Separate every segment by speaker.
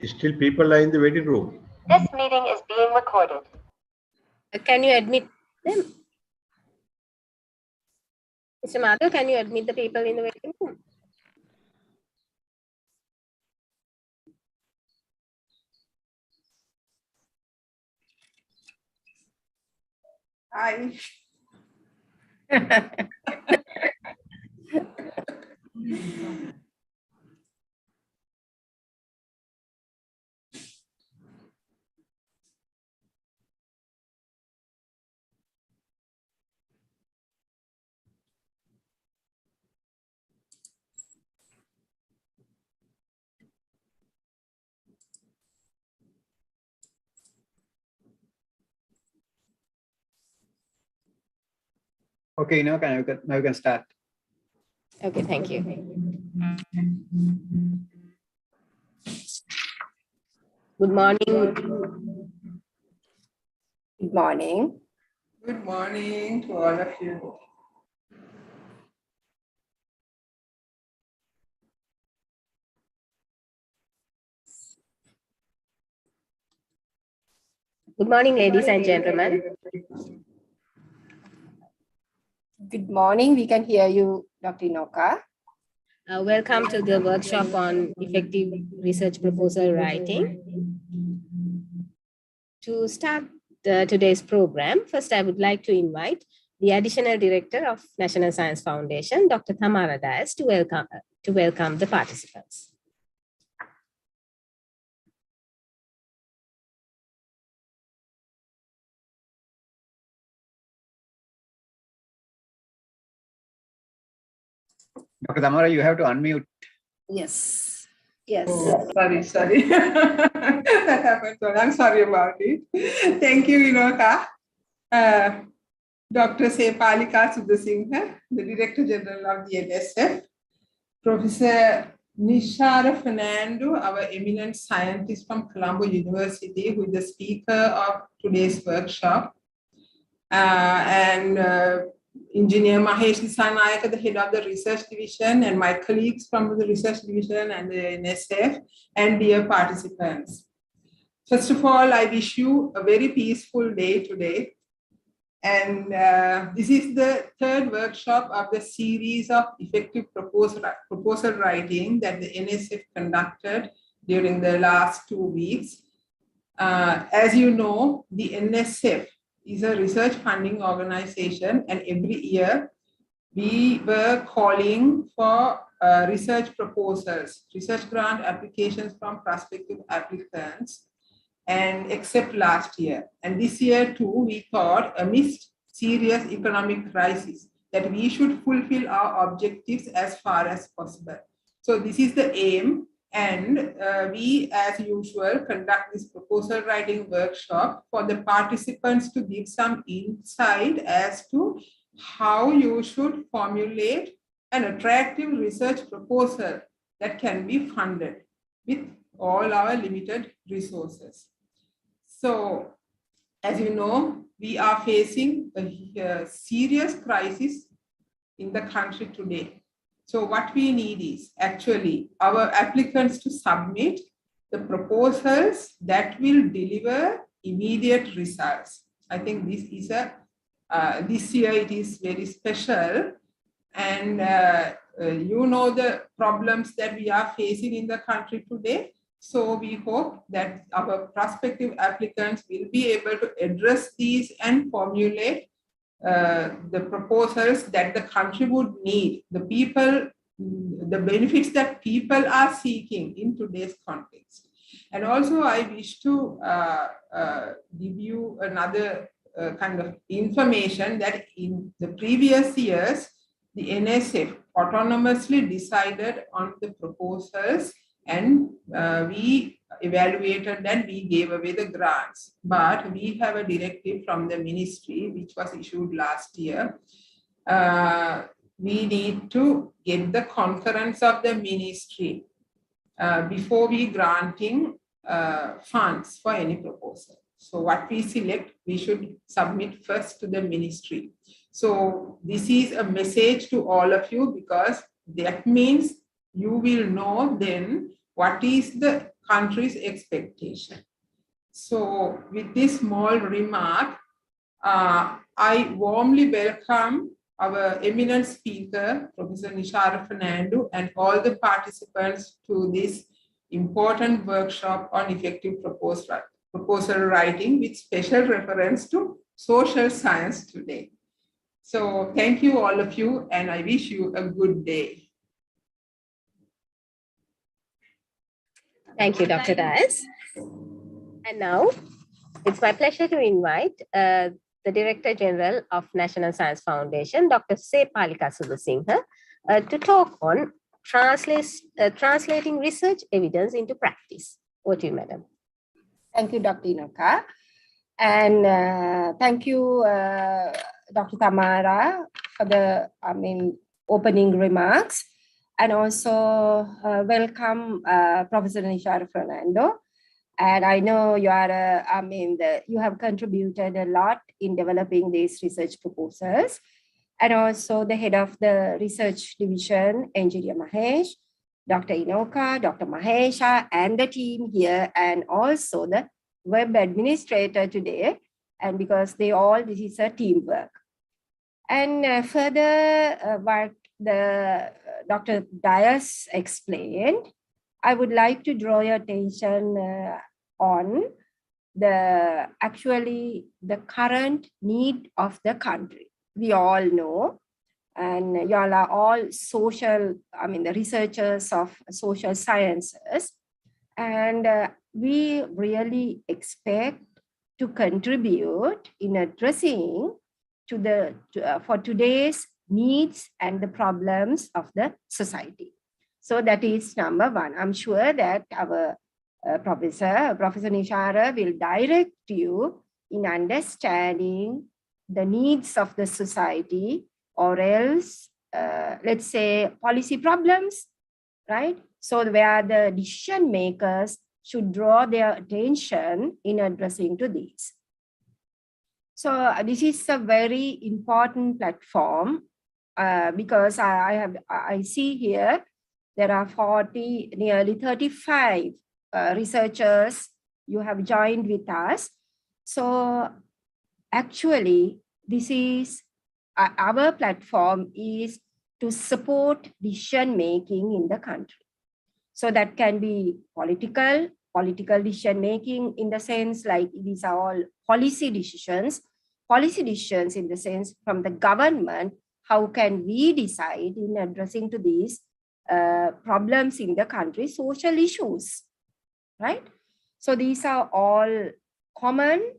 Speaker 1: Still people are in the waiting room.
Speaker 2: This meeting is being recorded.
Speaker 3: Can you admit them? Mr. Madhav, can you admit the people in the waiting room?
Speaker 4: Hi.
Speaker 5: Okay, now we can start.
Speaker 3: Okay, thank you. Good morning.
Speaker 6: Good morning.
Speaker 4: Good morning to all of you.
Speaker 3: Good morning, ladies and gentlemen.
Speaker 6: Good morning. We can hear you, Dr. Inoka.
Speaker 3: Welcome to the workshop on effective research proposal writing. To start today's program, first I would like to invite the Additional Director of National Science Foundation, Dr. Tamara Dias, to welcome the participants.
Speaker 5: Dr. Tamara, you have to unmute.
Speaker 6: Yes. Yes.
Speaker 4: Oh, sorry. That happened. So I'm sorry about it. Thank you, Inoka. Dr. Sepalika Sudasinghe, the Director General of the NSF. Professor Nishara Fernando, our eminent scientist from Colombo University, who is the speaker of today's workshop. Engineer Mahesh Disanayaka, the head of the research division, and my colleagues from the research division and the NSF, and dear participants. First of all, I wish you a very peaceful day today. And this is the third workshop of the series of effective proposal writing that the NSF conducted during the last 2 weeks. As you know, the NSF is a research funding organization, and every year we were calling for research proposals, research grant applications from prospective applicants, and except last year. And this year too, we thought amidst serious economic crisis that we should fulfill our objectives as far as possible. So this is the aim. And we, as usual, conduct this proposal writing workshop for the participants to give some insight as to how you should formulate an attractive research proposal that can be funded with all our limited resources. So, as you know, we are facing a serious crisis in the country today. So what we need is actually our applicants to submit the proposals that will deliver immediate results. I think this is this year it is very special, and you know the problems that we are facing in the country today. So we hope that our prospective applicants will be able to address these and formulate the proposals that the country would need, the benefits that people are seeking in today's context. And also I wish to give you another kind of information that in the previous years, the NSF autonomously decided on the proposals, and we evaluated and we gave away the grants. But we have a directive from the ministry, which was issued last year. We need to get the concurrence of the ministry before we granting funds for any proposal. So what we select, we should submit first to the ministry. So this is a message to all of you, because that means you will know then what is the country's expectation. So with this small remark, I warmly welcome our eminent speaker, Professor Nishara Fernando, and all the participants to this important workshop on effective proposal writing with special reference to social science today. So thank you all of you, and I wish you a good day.
Speaker 3: Thank you, Dr. Dias. And now it's my pleasure to invite the Director General of National Science Foundation, Dr. Sepalika Sudasinghe, to talk on translating research evidence into practice. Over to you, Madam.
Speaker 6: Thank you, Dr. Inoka. And thank you, Dr. Tamara, for the opening remarks. And also welcome Professor Nishara Fernando. And I know you are, you have contributed a lot in developing these research proposals. And also the head of the research division, Engineer Mahesh, Dr. Inoka, Dr. Mahesha, and the team here, and also the web administrator today. And because this is a teamwork. And further, what the Dr. Dias explained, I would like to draw your attention on the current need of the country. We all know, and you all are all the researchers of social sciences, and we really expect to contribute in addressing for today's needs and the problems of the society. So that is number one. I'm sure that our Professor Nishara will direct you in understanding the needs of the society, or else, let's say, policy problems, right? So where the decision makers should draw their attention in addressing to these. So this is a very important platform because I see here there are nearly 35 researchers you have joined with us. So actually, this is our platform is to support decision making in the country. So that can be political decision making in the sense like these are all policy decisions in the sense from the government, how can we decide in addressing to these problems in the country, social issues, right? So these are all common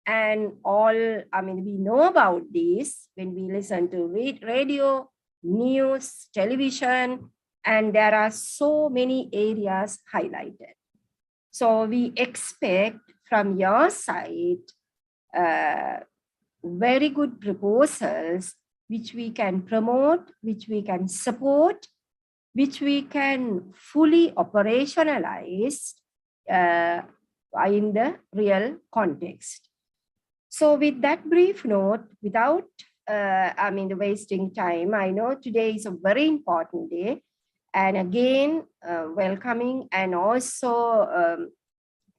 Speaker 6: and all, we know about this when we listen to radio, news, television, and there are so many areas highlighted. So we expect from your side very good proposals which we can promote, which we can support, which we can fully operationalize in the real context. So with that brief note, without wasting time, I know today is a very important day. And again, welcoming and also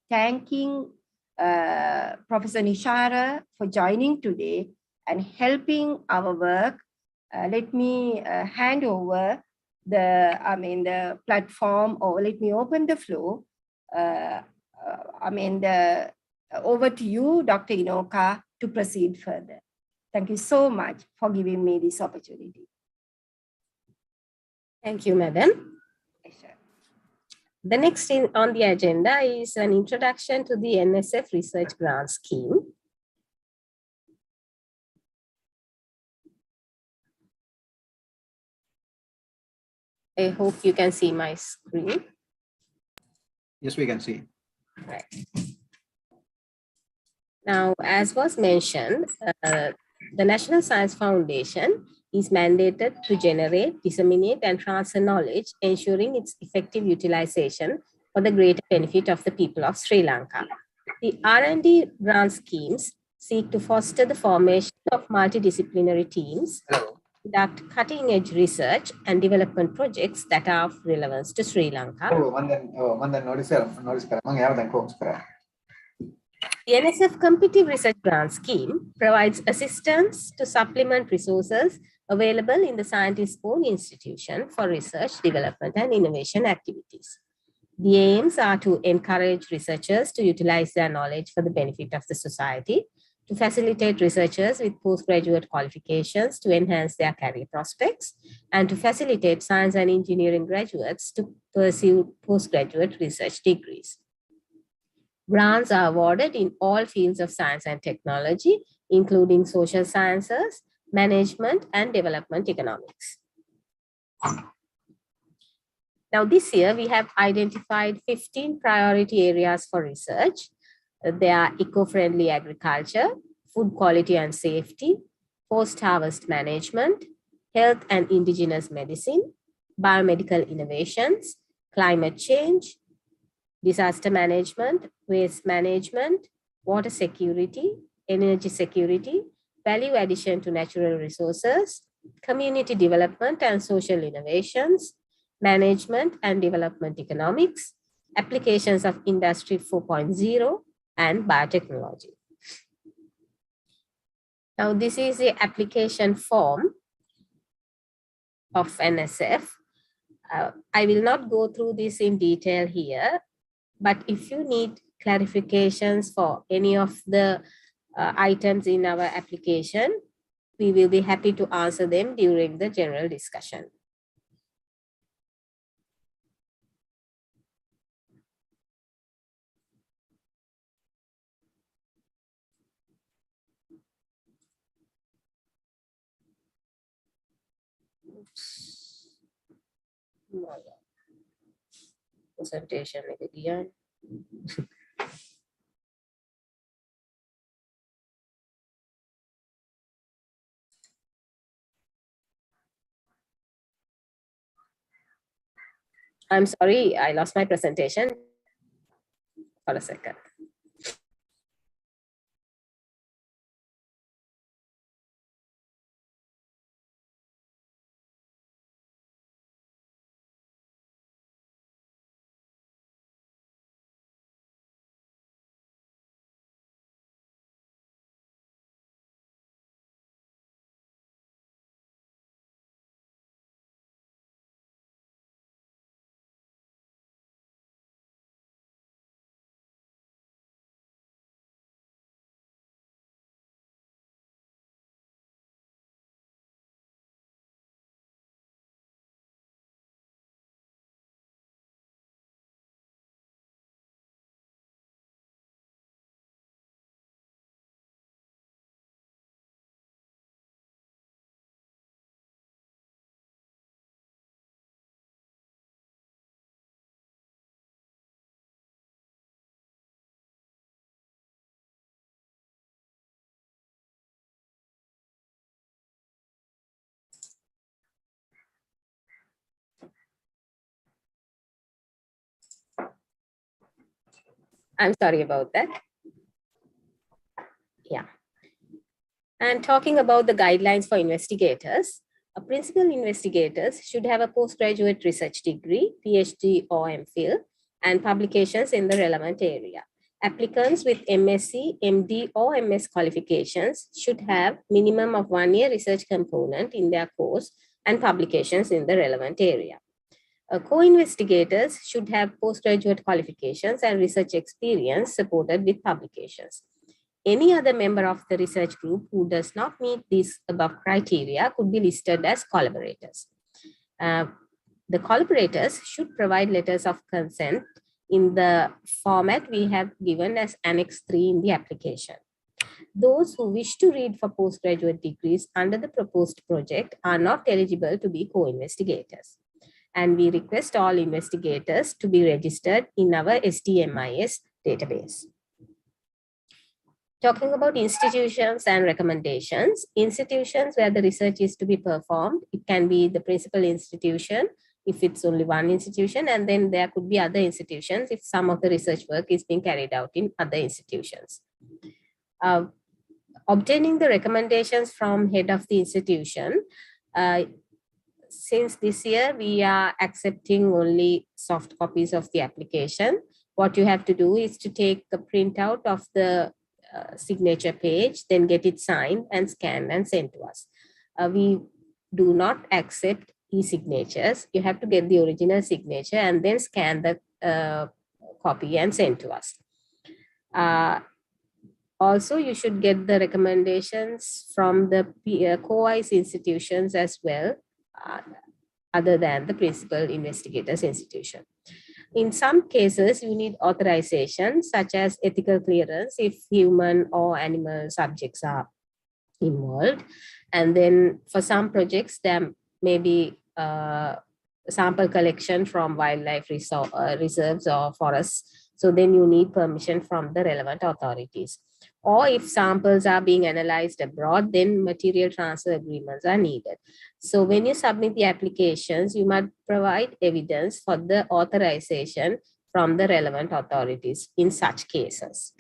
Speaker 6: thanking Professor Nishara for joining today and helping our work. Let me hand over the platform, or let me open the floor. Over to you, Dr. Inoka, to proceed further. Thank you so much for giving me this opportunity.
Speaker 3: Thank you, Madam. The next thing on the agenda is an introduction to the NSF Research Grant Scheme. I hope you can see my screen.
Speaker 5: Yes, we can see.
Speaker 3: Right. Now, as was mentioned, the National Science Foundation is mandated to generate, disseminate, and transfer knowledge, ensuring its effective utilization for the greater benefit of the people of Sri Lanka. The R&D grant schemes seek to foster the formation of multidisciplinary teams, conduct cutting-edge research and development projects that are of relevance to Sri Lanka. The NSF Competitive Research Grant Scheme provides assistance to supplement resources available in the scientist's own institution for research, development, and innovation activities. The aims are to encourage researchers to utilize their knowledge for the benefit of the society, to facilitate researchers with postgraduate qualifications to enhance their career prospects, and to facilitate science and engineering graduates to pursue postgraduate research degrees. Grants are awarded in all fields of science and technology, including social sciences, management, and development economics. Now, this year, we have identified 15 priority areas for research. They are eco-friendly agriculture, food quality and safety, post-harvest management, health and indigenous medicine, biomedical innovations, climate change, disaster management, waste management, water security, energy security, value addition to natural resources, community development and social innovations, management and development economics, applications of Industry 4.0, and biotechnology. Now, this is the application form of NSF. I will not go through this in detail here, but if you need clarifications for any of the items in our application, we will be happy to answer them during the general discussion. Presentation again. I'm sorry, I lost my presentation for a second. I'm sorry about that. Yeah. And talking about the guidelines for investigators, principal investigators should have a postgraduate research degree, PhD or MPhil, and publications in the relevant area. Applicants with MSc, MD, or MS qualifications should have minimum of 1 year research component in their course and publications in the relevant area. Co-investigators should have postgraduate qualifications and research experience supported with publications. Any other member of the research group who does not meet these above criteria could be listed as collaborators. The collaborators should provide letters of consent in the format we have given as Annex 3 in the application. Those who wish to read for postgraduate degrees under the proposed project are not eligible to be co-investigators. And we request all investigators to be registered in our SDMIS database. Talking about institutions and recommendations, institutions where the research is to be performed, it can be the principal institution if it's only one institution, and then there could be other institutions if some of the research work is being carried out in other institutions. Obtaining the recommendations from head of the institution, Since this year, we are accepting only soft copies of the application. What you have to do is to take the printout of the signature page, then get it signed and scanned and sent to us. We do not accept e-signatures. You have to get the original signature and then scan the copy and send to us. Also, you should get the recommendations from the co-ICE institutions as well, other than the principal investigators institution. In some cases, you need authorization, such as ethical clearance if human or animal subjects are involved. And then for some projects, there may be sample collection from wildlife reserves or forests. So then you need permission from the relevant authorities. Or if samples are being analyzed abroad, then material transfer agreements are needed. So when you submit the applications, you must provide evidence for the authorization from the relevant authorities in such cases.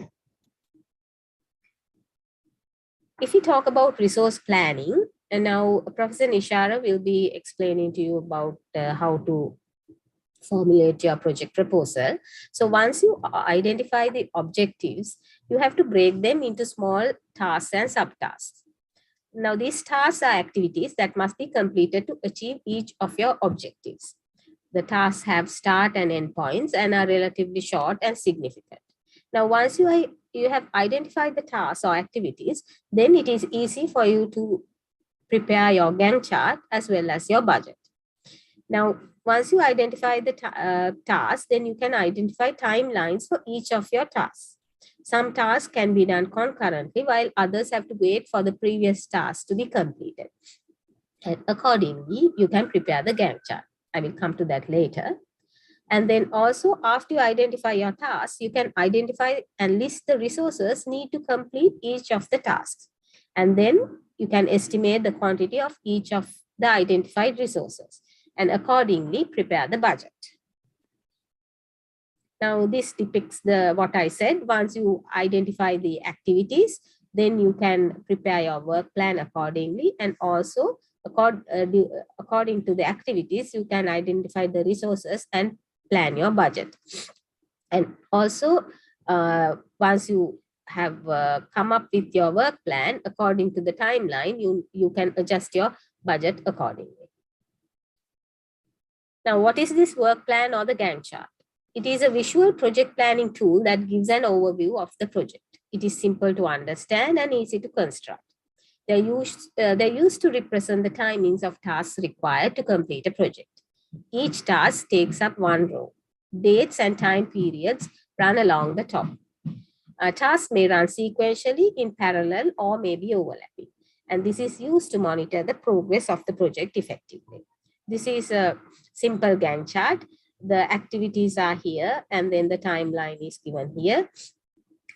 Speaker 3: If we talk about resource planning, and now Professor Nishara will be explaining to you about how to formulate your project proposal. So once you identify the objectives, you have to break them into small tasks and subtasks. Now, these tasks are activities that must be completed to achieve each of your objectives. The tasks have start and end points and are relatively short and significant. Now, once you have identified the tasks or activities, then it is easy for you to prepare your Gantt chart as well as your budget. Now, once you identify the task, then you can identify timelines for each of your tasks. Some tasks can be done concurrently, while others have to wait for the previous task to be completed. And accordingly, you can prepare the Gantt chart. I will come to that later. And then also, after you identify your tasks, you can identify and list the resources needed to complete each of the tasks. And then you can estimate the quantity of each of the identified resources and accordingly prepare the budget. Now, this depicts what I said. Once you identify the activities, then you can prepare your work plan accordingly, and also according to the activities, you can identify the resources and plan your budget. And also, once you have come up with your work plan according to the timeline, you can adjust your budget accordingly. Now, what is this work plan or the Gantt chart? It is a visual project planning tool that gives an overview of the project. It is simple to understand and easy to construct. They're used to represent the timings of tasks required to complete a project. Each task takes up one row. Dates and time periods run along the top. Tasks may run sequentially, in parallel, or may be overlapping. And this is used to monitor the progress of the project effectively. This is a simple Gantt chart. The activities are here, and then the timeline is given here.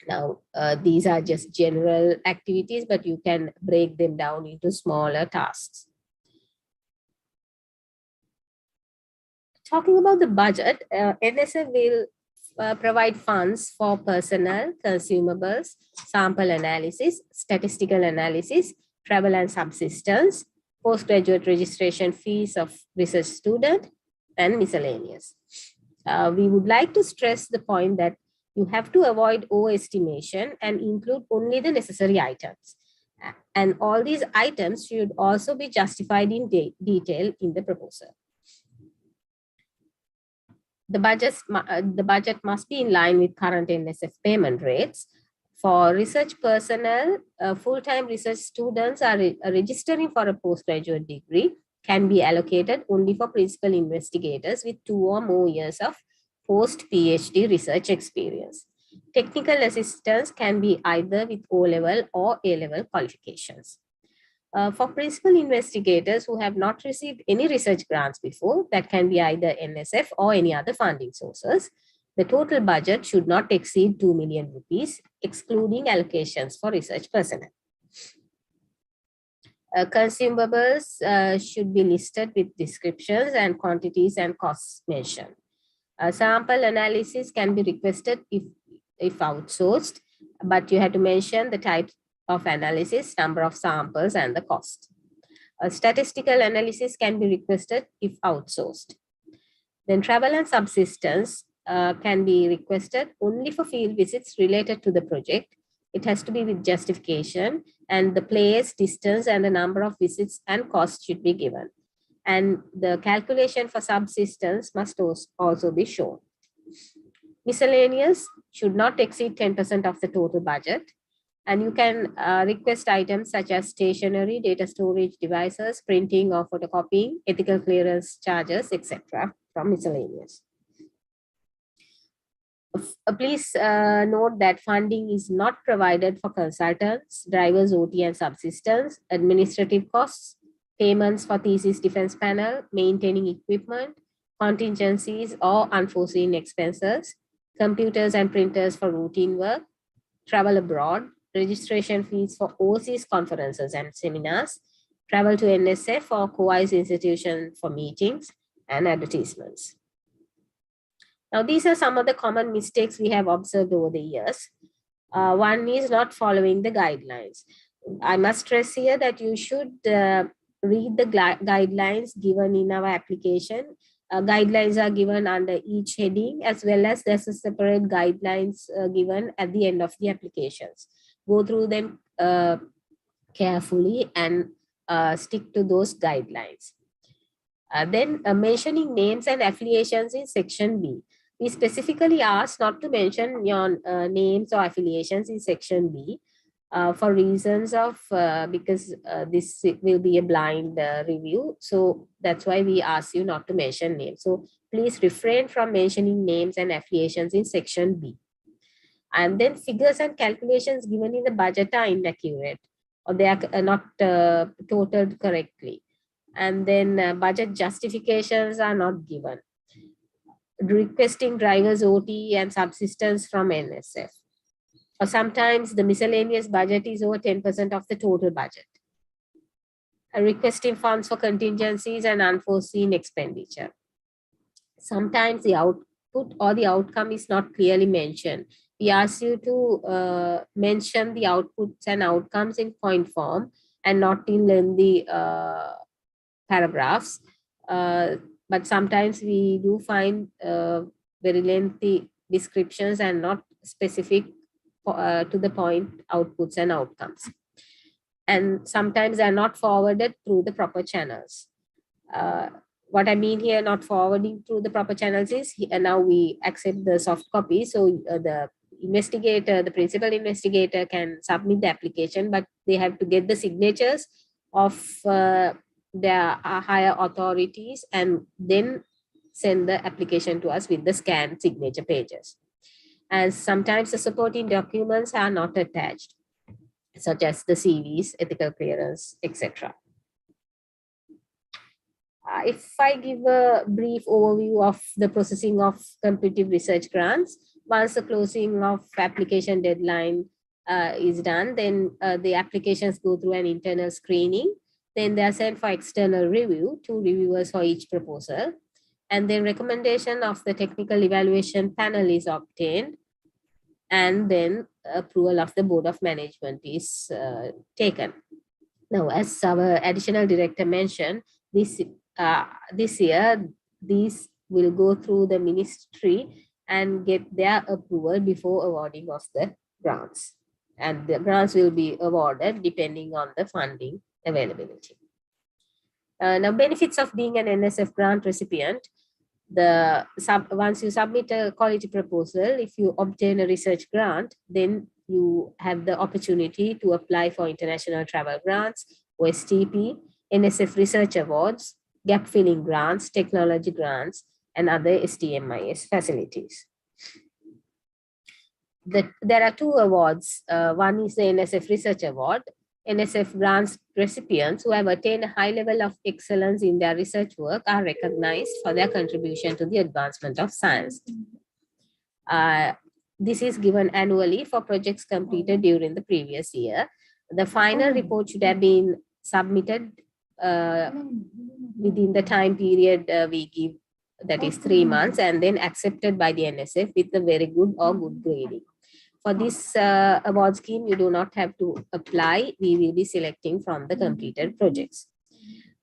Speaker 3: Now, these are just general activities, but you can break them down into smaller tasks. Talking about the budget, NSF will provide funds for personnel, consumables, sample analysis, statistical analysis, travel and subsistence, postgraduate registration fees of research student, and miscellaneous. We would like to stress the point that you have to avoid overestimation and include only the necessary items. And all these items should also be justified in detail in the proposal. The budget must be in line with current NSF payment rates. For research personnel, full-time research students are registering for a postgraduate degree can be allocated only for principal investigators with 2 or more years of post-PhD research experience. Technical assistants can be either with O-level or A-level qualifications. For principal investigators who have not received any research grants before, that can be either NSF or any other funding sources, the total budget should not exceed 2 million rupees, excluding allocations for research personnel. Consumables should be listed with descriptions and quantities and costs mentioned. Sample analysis can be requested if outsourced, but you have to mention the type of analysis, number of samples, and the cost. A statistical analysis can be requested if outsourced. Then travel and subsistence can be requested only for field visits related to the project. It has to be with justification, and the place, distance, and the number of visits and costs should be given. And the calculation for subsistence must also be shown. Miscellaneous should not exceed 10% of the total budget. And you can request items such as stationery, data storage devices, printing or photocopying, ethical clearance charges, etc. from miscellaneous. Please note that funding is not provided for consultants, drivers, OT and subsistence, administrative costs, payments for thesis defense panel, maintaining equipment, contingencies or unforeseen expenses, computers and printers for routine work, travel abroad, registration fees for overseas conferences and seminars, travel to NSF or COIS institution for meetings, and advertisements. Now, these are some of the common mistakes we have observed over the years. One is not following the guidelines. I must stress here that you should read the guidelines given in our application. Guidelines are given under each heading, as well as there's a separate guidelines given at the end of the applications. Go through them carefully and stick to those guidelines. Then mentioning names and affiliations in section B. We specifically asked not to mention your names or affiliations in section B for reasons of, because this will be a blind review. So that's why we ask you not to mention names. So please refrain from mentioning names and affiliations in section B. And then figures and calculations given in the budget are inaccurate, or they are not totaled correctly. And then budget justifications are not given. Requesting drivers, OT and subsistence from NSF. Or sometimes the miscellaneous budget is over 10% of the total budget. Requesting funds for contingencies and unforeseen expenditure. Sometimes the output or the outcome is not clearly mentioned. We ask you to mention the outputs and outcomes in point form and not in lengthy paragraphs. But sometimes we do find very lengthy descriptions and not specific to the point outputs and outcomes. And sometimes they are not forwarded through the proper channels. What I mean here, not forwarding through the proper channels is now we accept the soft copy. So the investigator, the principal investigator can submit the application, but they have to get the signatures of their higher authorities and then send the application to us with the scanned signature pages. And sometimes the supporting documents are not attached, such as the CVs, ethical clearance, etc. If I give a brief overview of the processing of competitive research grants, once the closing of application deadline is done, then the applications go through an internal screening. Then they are sent for external review, 2 reviewers for each proposal. And then recommendation of the technical evaluation panel is obtained. And then approval of the Board of Management is taken. Now, as our additional director mentioned, this year, these will go through the ministry and get their approval before awarding of the grants. And the grants will be awarded depending on the funding availability. Now, benefits of being an NSF grant recipient. Once you submit a quality proposal, if you obtain a research grant, then you have the opportunity to apply for international travel grants, OSTP, NSF research awards, gap filling grants, technology grants, and other STMIS facilities. There are 2 awards. One is the NSF Research Award. NSF grants recipients who have attained a high level of excellence in their research work are recognized for their contribution to the advancement of science. This is given annually for projects completed during the previous year. The final report should have been submitted within the time period we give, that is 3 months, and then accepted by the NSF with a very good or good grading. For this award scheme, you do not have to apply. We will be selecting from the completed projects.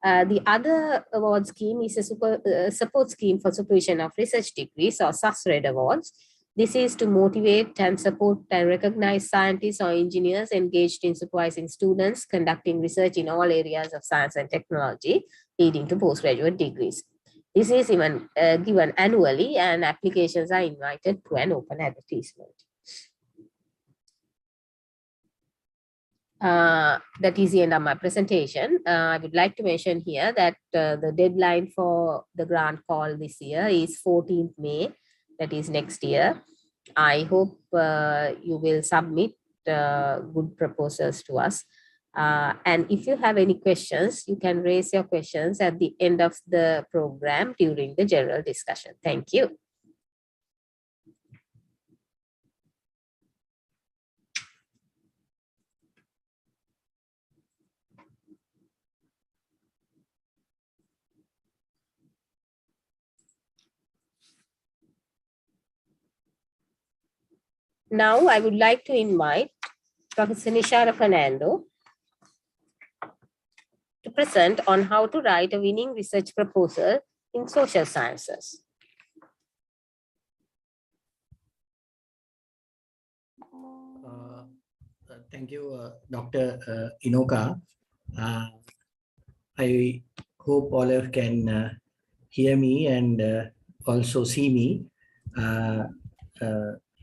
Speaker 3: The other award scheme is a support scheme for supervision of research degrees, or SUSRED awards. This is to motivate and support and recognize scientists or engineers engaged in supervising students conducting research in all areas of science and technology, leading to postgraduate degrees. This is given annually, and applications are invited to an open advertisement. That is the end of my presentation. I would like to mention here that the deadline for the grant call this year is 14th May, that is next year. I hope you will submit good proposals to us. And if you have any questions, you can raise your questions at the end of the program during the general discussion. Thank you. Now, I would like to invite Professor Nishara Fernando to present on how to write a winning research proposal in social sciences.
Speaker 7: Thank you, Dr. Inoka. I hope all of you can hear me and also see me.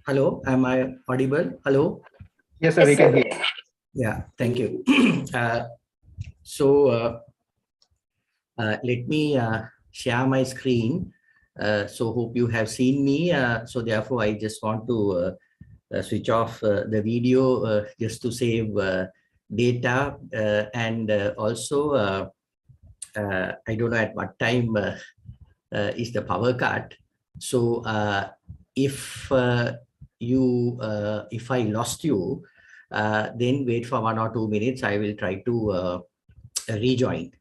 Speaker 7: Hello, am I audible? Hello?
Speaker 5: Yes, sir, we can hear.
Speaker 7: Yeah, thank you. Let me share my screen. So hope you have seen me. So therefore, I just want to switch off the video just to save data. And also, I don't know at what time is the power cut. So if I lost you, then wait for 1 or 2 minutes. I will try to rejoin,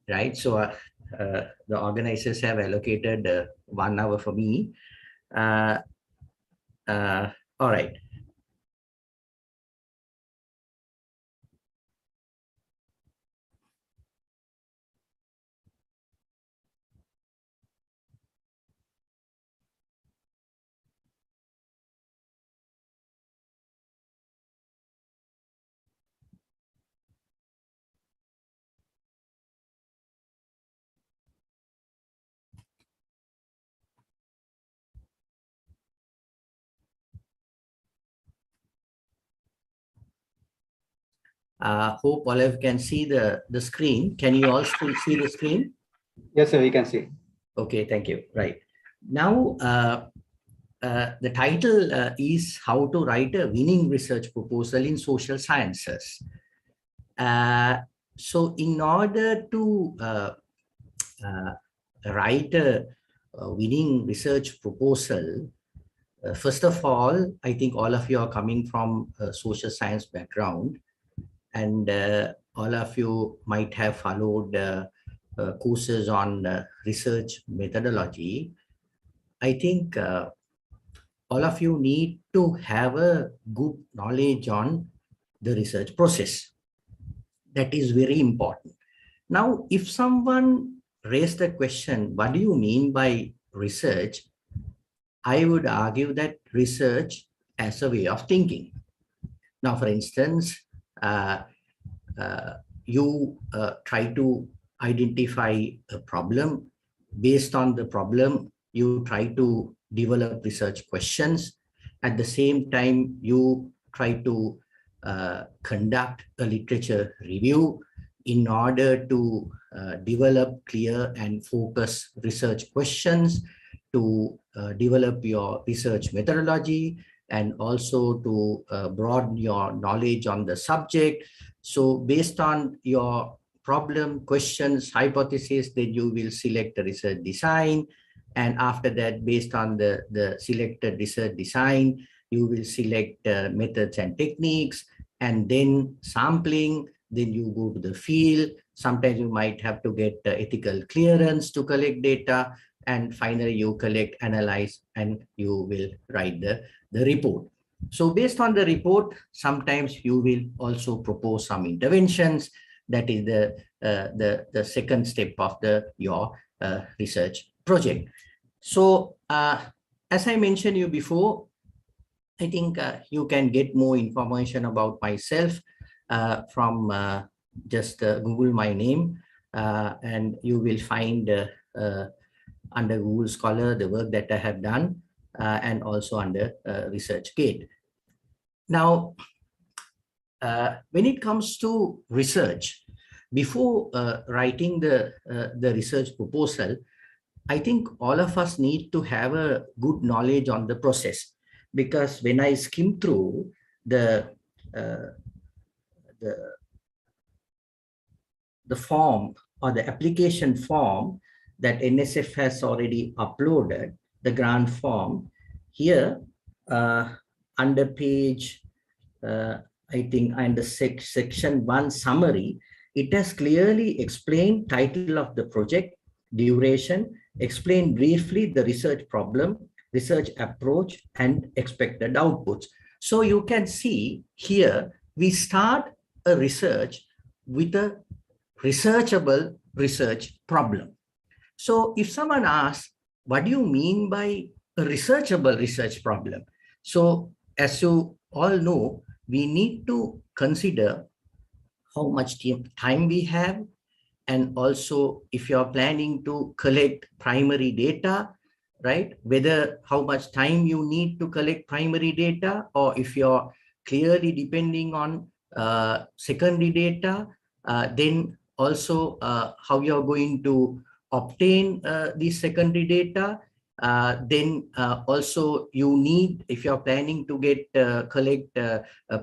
Speaker 7: right? So the organizers have allocated 1 hour for me. All right. Hope all of you can see the screen. Can you all still see the screen?
Speaker 5: Yes, sir, we can see.
Speaker 7: Okay, thank you. Right. Now, the title is How to Write a Winning Research Proposal in Social Sciences. So in order to write a winning research proposal, first of all, I think all of you are coming from a social science background, and all of you might have followed courses on research methodology. I think all of you need to have a good knowledge on the research process. That is very important. Now, if someone raised the question, what do you mean by research? I would argue that research as a way of thinking. Now, for instance, you try to identify a problem. Based on the problem, you try to develop research questions. At the same time, you try to conduct a literature review in order to develop clear and focused research questions, to develop your research methodology, and also to broaden your knowledge on the subject. So based on your problem, questions, hypothesis, then you will select a research design. And after that, based on the selected research design, you will select methods and techniques, and then sampling. Then you go to the field. Sometimes you might have to get ethical clearance to collect data. And finally, you collect, analyze, and you will write the report. So based on the report, sometimes you will also propose some interventions. That is the second step of your research project. So as I mentioned you before, I think you can get more information about myself from just Google my name, and you will find under Google Scholar the work that I have done, and also under ResearchGate. Now, when it comes to research, before writing the research proposal, I think all of us need to have a good knowledge on the process, because when I skim through the form or the application form that NSF has already uploaded, the grant form, here under page, I think under section 1 summary, it has clearly explained title of the project, duration, explain briefly the research problem, research approach, and expected outputs. So you can see here, we start a research with a researchable research problem. So if someone asks, what do you mean by a researchable research problem? So as you all know, we need to consider how much time we have, and also if you're planning to collect primary data, right? Whether how much time you need to collect primary data, or if you're clearly depending on secondary data, then also how you're going to obtain these secondary data. Then also you need, if you're planning to get collect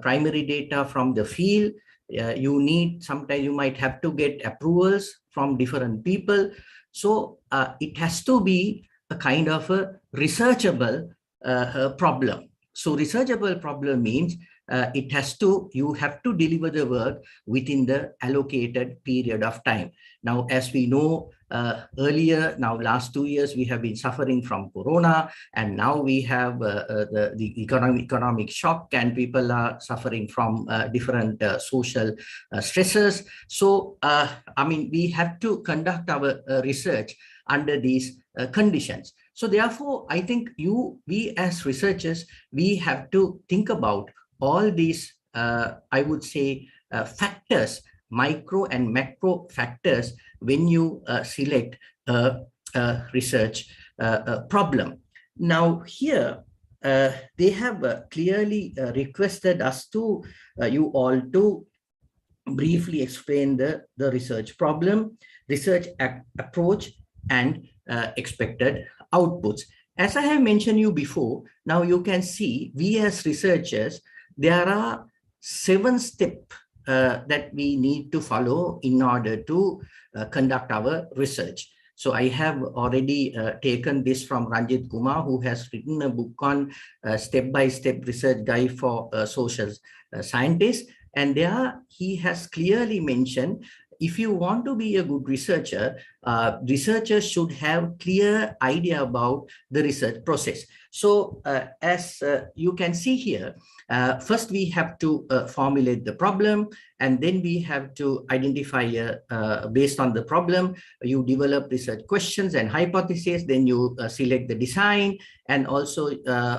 Speaker 7: primary data from the field, you need, sometimes you might have to get approvals from different people. So it has to be a kind of a researchable problem. So researchable problem means you have to deliver the work within the allocated period of time. Now, as we know, earlier, now last 2 years, we have been suffering from Corona, and now we have the economic shock, and people are suffering from different social stresses. So, I mean, we have to conduct our research under these conditions. So therefore, I think we as researchers, we have to think about all these, I would say, factors, micro and macro factors, when you select a research problem. Now here, they have clearly requested us to, you all to briefly explain the research problem, research approach, and expected outputs. As I have mentioned you before, now you can see, we as researchers, there are 7 steps that we need to follow in order to conduct our research. So I have already taken this from Ranjit Kumar, who has written a book on step-by-step research guide for social scientists. And there he has clearly mentioned, if you want to be a good researcher, researchers should have clear idea about the research process. So as you can see here, first we have to formulate the problem, and then we have to identify, based on the problem, you develop research questions and hypotheses, then you select the design, and also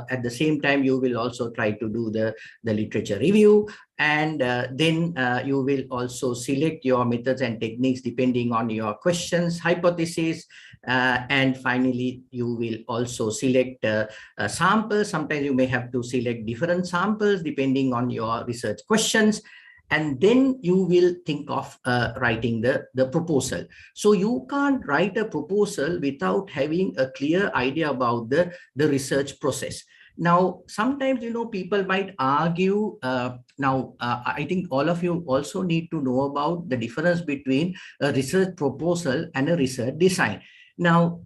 Speaker 7: at the same time, you will also try to do the literature review, and then you will also select your methods and techniques depending on your questions, hypotheses, and finally, you will also select samples. Sometimes you may have to select different samples depending on your research questions. And then you will think of writing the proposal. So you can't write a proposal without having a clear idea about the research process. Now, sometimes, you know, people might argue, I think all of you also need to know about the difference between a research proposal and a research design. Now,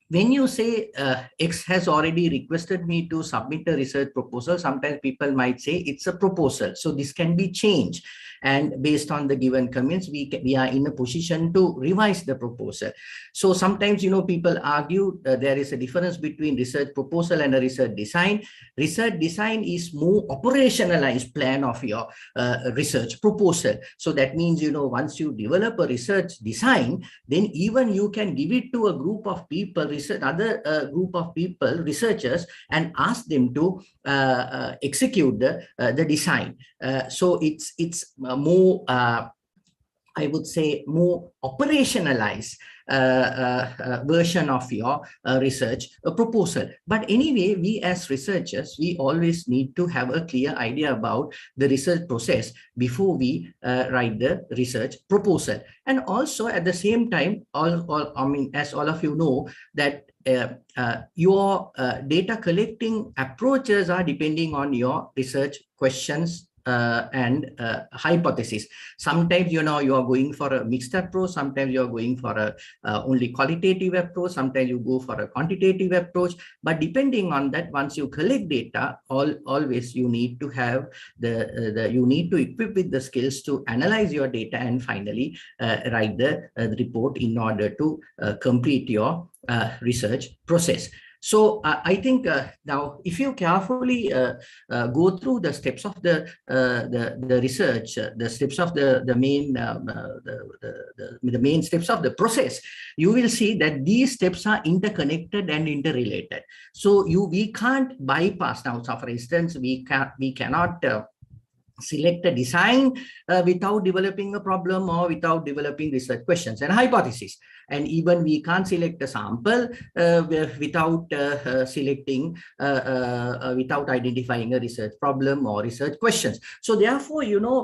Speaker 7: when you say X has already requested me to submit a research proposal, sometimes people might say it's a proposal. So this can be changed. And based on the given comments, we are in a position to revise the proposal. So sometimes, people argue there is a difference between research proposal and a research design. Research design is more operationalized plan of your research proposal. So that means, once you develop a research design, then even you can give it to a group of people, group of people, researchers, and ask them to execute the design. So it's more, I would say, more operationalized version of your research proposal. But anyway, we as researchers, we always need to have a clear idea about the research process before we write the research proposal. And also at the same time, as all of you know, that your data collecting approaches are depending on your research questions and hypothesis. Sometimes, you are going for a mixed approach. Sometimes you are going for a only qualitative approach. Sometimes you go for a quantitative approach. But depending on that, once you collect data, always you need to have you need to equip with the skills to analyze your data and finally write the report in order to complete your research process. So I think now, if you carefully go through the steps of the research, the steps of the main steps of the process, you will see that these steps are interconnected and interrelated. So we can't bypass now. So for instance, we cannot select a design without developing a problem or without developing research questions and hypotheses. And even we can't select a sample without without identifying a research problem or research questions. So therefore,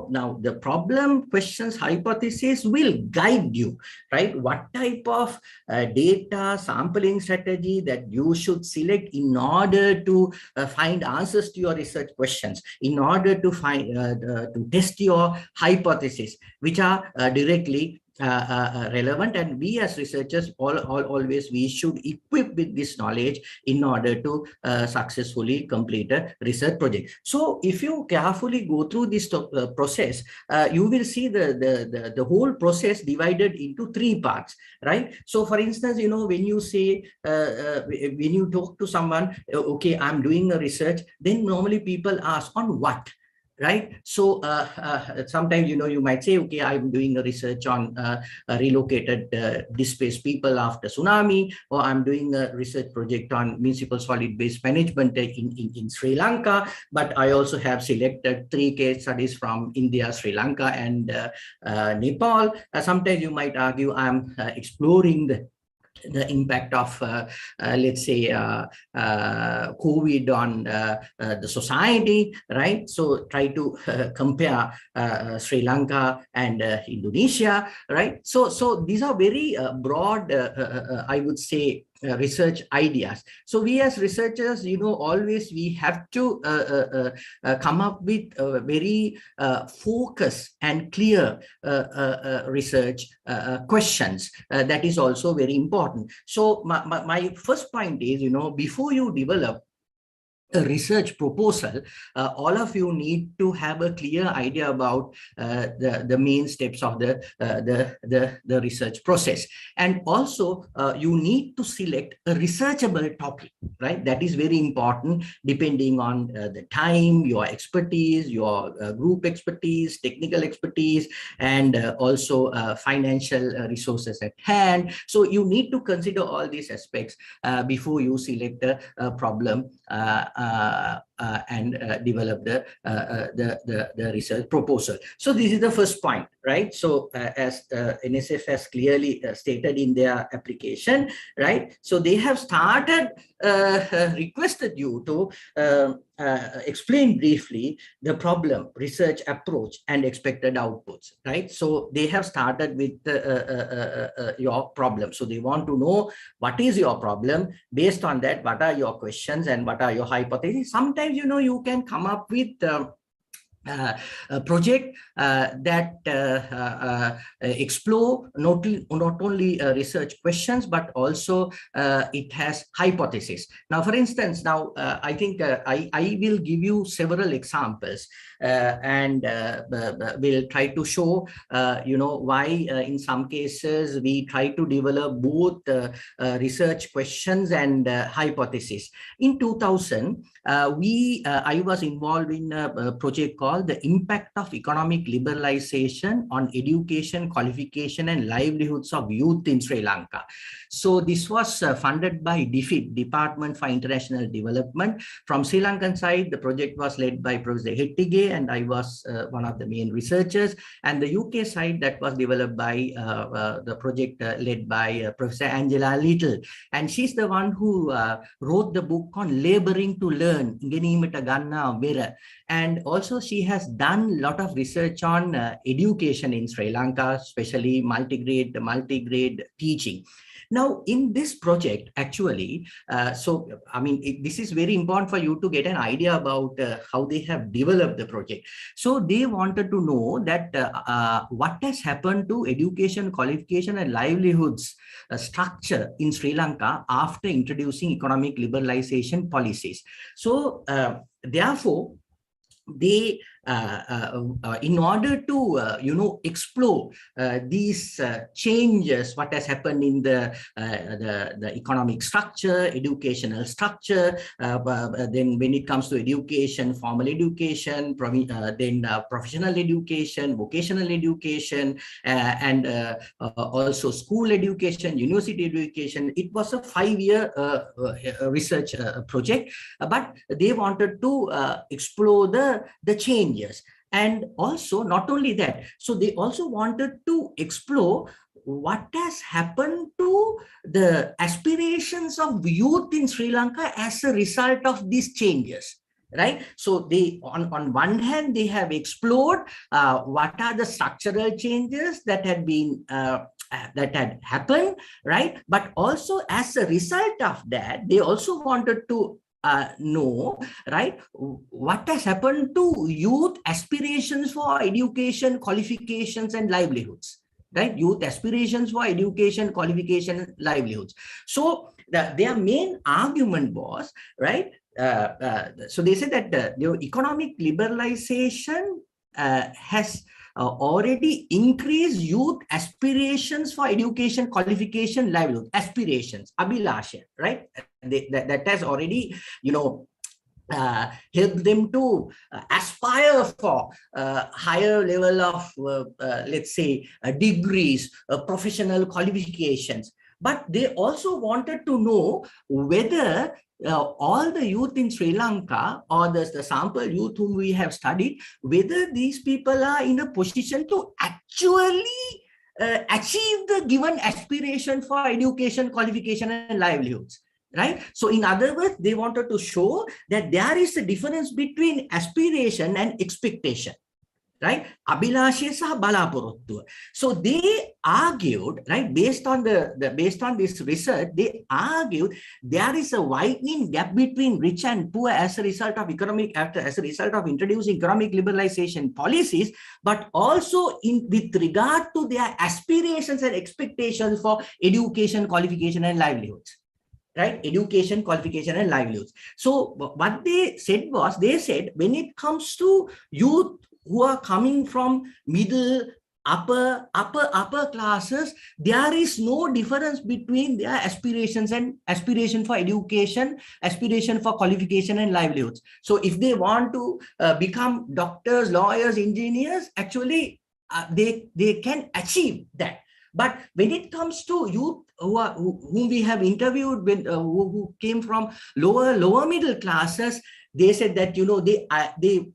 Speaker 7: now the problem, questions, hypothesis will guide you, right? What type of data sampling strategy that you should select in order to find answers to your research questions, in order to find to test your hypothesis, which are directly relevant. And we as researchers always we should equip with this knowledge in order to successfully complete a research project. So if you carefully go through this process, you will see the whole process divided into 3 parts, right? So for instance, when you say when you talk to someone, okay, I'm doing a research, then normally people ask, on what? Right. So sometimes, you might say, okay, I'm doing a research on relocated displaced people after tsunami, or I'm doing a research project on municipal solid waste management in Sri Lanka. But I also have selected 3 case studies from India, Sri Lanka, and Nepal. Sometimes you might argue I'm exploring the impact of, let's say, COVID on the society, right? So try to compare Sri Lanka and Indonesia, right? So these are very broad, I would say, research ideas. So we as researchers, always we have to come up with a very focused and clear research questions. That is also very important. So my first point is, before you develop a research proposal, all of you need to have a clear idea about the main steps of the research process. And also you need to select a researchable topic, right? That is very important, depending on the time, your expertise, your group expertise, technical expertise, and also financial resources at hand. So you need to consider all these aspects before you select a problem and develop the research proposal. So this is the first point, right? So as NSF has clearly stated in their application, right? So they have started requested you to explain briefly the problem, research approach, and expected outputs, right? So they have started with your problem. So they want to know what is your problem. Based on that, what are your questions and what are your hypotheses. Sometimes, you can come up with project that explore not only research questions, but also it has hypotheses. Now, for instance, now I think I will give you several examples and we'll try to show, why in some cases we try to develop both research questions and hypotheses. In 2000, I was involved in a project called the Impact of Economic Liberalization on Education, Qualification and Livelihoods of Youth in Sri Lanka. So this was funded by DFID, Department for International Development. From Sri Lankan side, the project was led by Professor Hettige and I was one of the main researchers. And the UK side, that was developed by the project led by Professor Angela Little. And she's the one who wrote the book on Laboring to Learn, Genimata Ganna Vera. And also she has done a lot of research on education in Sri Lanka, especially multi-grade teaching. Now, in this project, actually, this is very important for you to get an idea about how they have developed the project. So they wanted to know that what has happened to education, qualification and livelihoods structure in Sri Lanka after introducing economic liberalization policies. So therefore, they in order to explore these changes, what has happened in the economic structure, educational structure, then when it comes to education, formal education, then professional education, vocational education, and also school education, university education. It was a 5-year research project, but they wanted to explore the changes. And also, not only that, so they also wanted to explore what has happened to the aspirations of youth in Sri Lanka as a result of these changes. Right. So they, on one hand, they have explored what are the structural changes that had been that had happened, right? But also as a result of that, they also wanted to know, right, what has happened to youth aspirations for education, qualifications and livelihoods, right? Youth aspirations for education, qualification, livelihoods. So their main argument was, right, so they said that the economic liberalization has already increased youth aspirations for education, qualification, livelihood, aspirations, abhilasha, right? That has already, help them to aspire for higher level of, let's say, degrees, professional qualifications. But they also wanted to know whether all the youth in Sri Lanka or the sample youth whom we have studied, whether these people are in a position to actually achieve the given aspiration for education, qualification and livelihoods. Right. So in other words, they wanted to show that there is a difference between aspiration and expectation. Right? Abhilasha saha balaporottuwa. So they argued, right, based on this research, they argued there is a widening gap between rich and poor as a result of introducing economic liberalization policies, but also with regard to their aspirations and expectations for education, qualification and livelihoods. Right? Education, qualification and livelihoods. So what they said was, they said when it comes to youth who are coming from middle, upper classes, there is no difference between their aspirations and aspiration for education, aspiration for qualification and livelihoods. So if they want to become doctors, lawyers, engineers, actually they can achieve that. But when it comes to youth whom we have interviewed, who came from lower middle classes, they said that they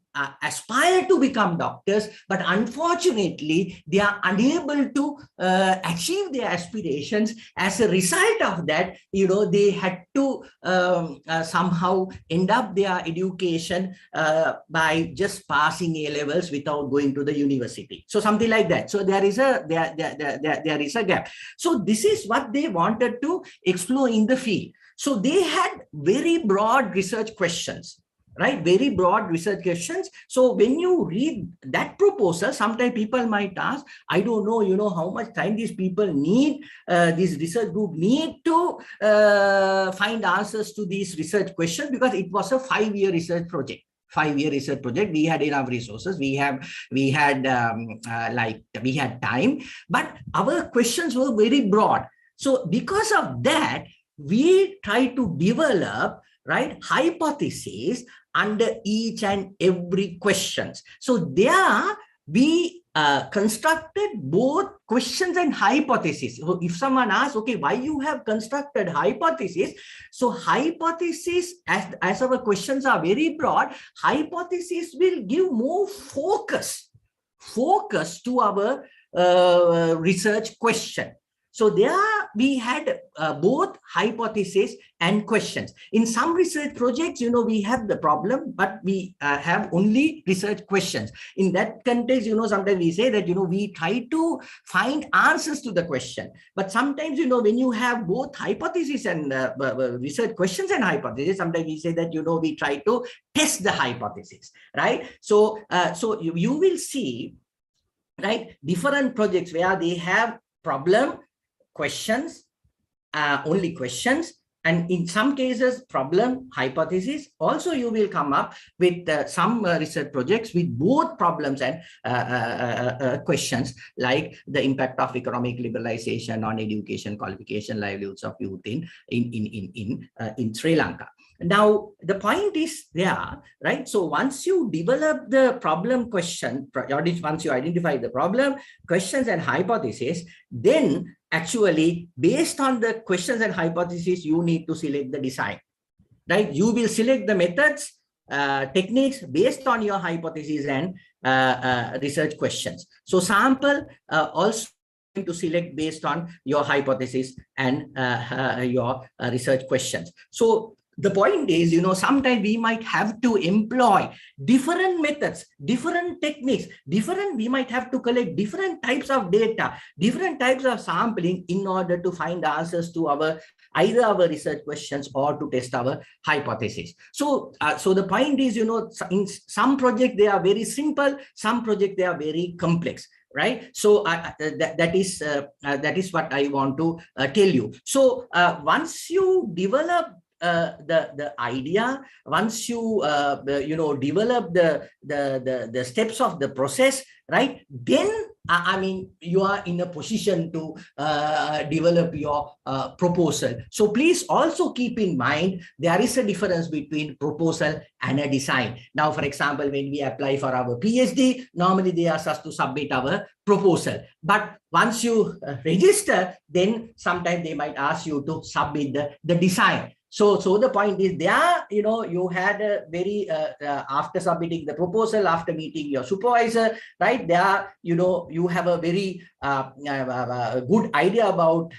Speaker 7: aspire to become doctors, but unfortunately they are unable to achieve their aspirations. As a result of that, they had to somehow end up their education by just passing A levels without going to the university. So something like that. So there is a gap. So this is what they wanted to explore in the field. So they had very broad research questions. right? Very broad research questions. So when you read that proposal, sometimes people might ask, I don't know, how much time these people need, this research group need to find answers to these research questions, because it was a 5-year research project. 5-year research project. We had enough resources. We had time, but our questions were very broad. So because of that, we try to develop, right, hypotheses under each and every questions. So there we constructed both questions and hypotheses. So if someone asks, okay, why you have constructed hypotheses? So hypothesis, as our questions are very broad, hypothesis will give more focus to our research question. So there we had both hypotheses and questions. In some research projects, we have the problem, but we have only research questions. In that context, sometimes we say that, we try to find answers to the question. But sometimes, when you have both hypotheses and research questions and hypotheses, sometimes we say that, we try to test the hypothesis, right? So, you will see, right, different projects where they have problem, questions, only questions, and in some cases problem, hypothesis. Also you will come up with some research projects with both problems and questions, like the impact of economic liberalization on education, qualification, livelihoods of youth in Sri Lanka. Now the point is there, right? So once you develop the problem question, once you identify the problem, questions and hypothesis, then actually based on the questions and hypotheses, you need to select the design, right? You will select the methods, techniques based on your hypotheses and research questions. So sample also to select based on your hypothesis and your research questions. So the point is, sometimes we might have to employ different methods, different techniques, we might have to collect different types of data, different types of sampling in order to find answers to either our research questions or to test our hypothesis. So, so the point is, in some projects, they are very simple, some projects, they are very complex. Right. So that is what I want to tell you. So once you develop the idea, once you develop the steps of the process, right, then I mean you are in a position to develop your proposal. So please also keep in mind there is a difference between proposal and a design. Now, for example, when we apply for our PhD, normally they ask us to submit our proposal, but once you register, then sometimes they might ask you to submit the design. So the point is there, you had a very, after submitting the proposal, after meeting your supervisor, right there, you have a very good idea about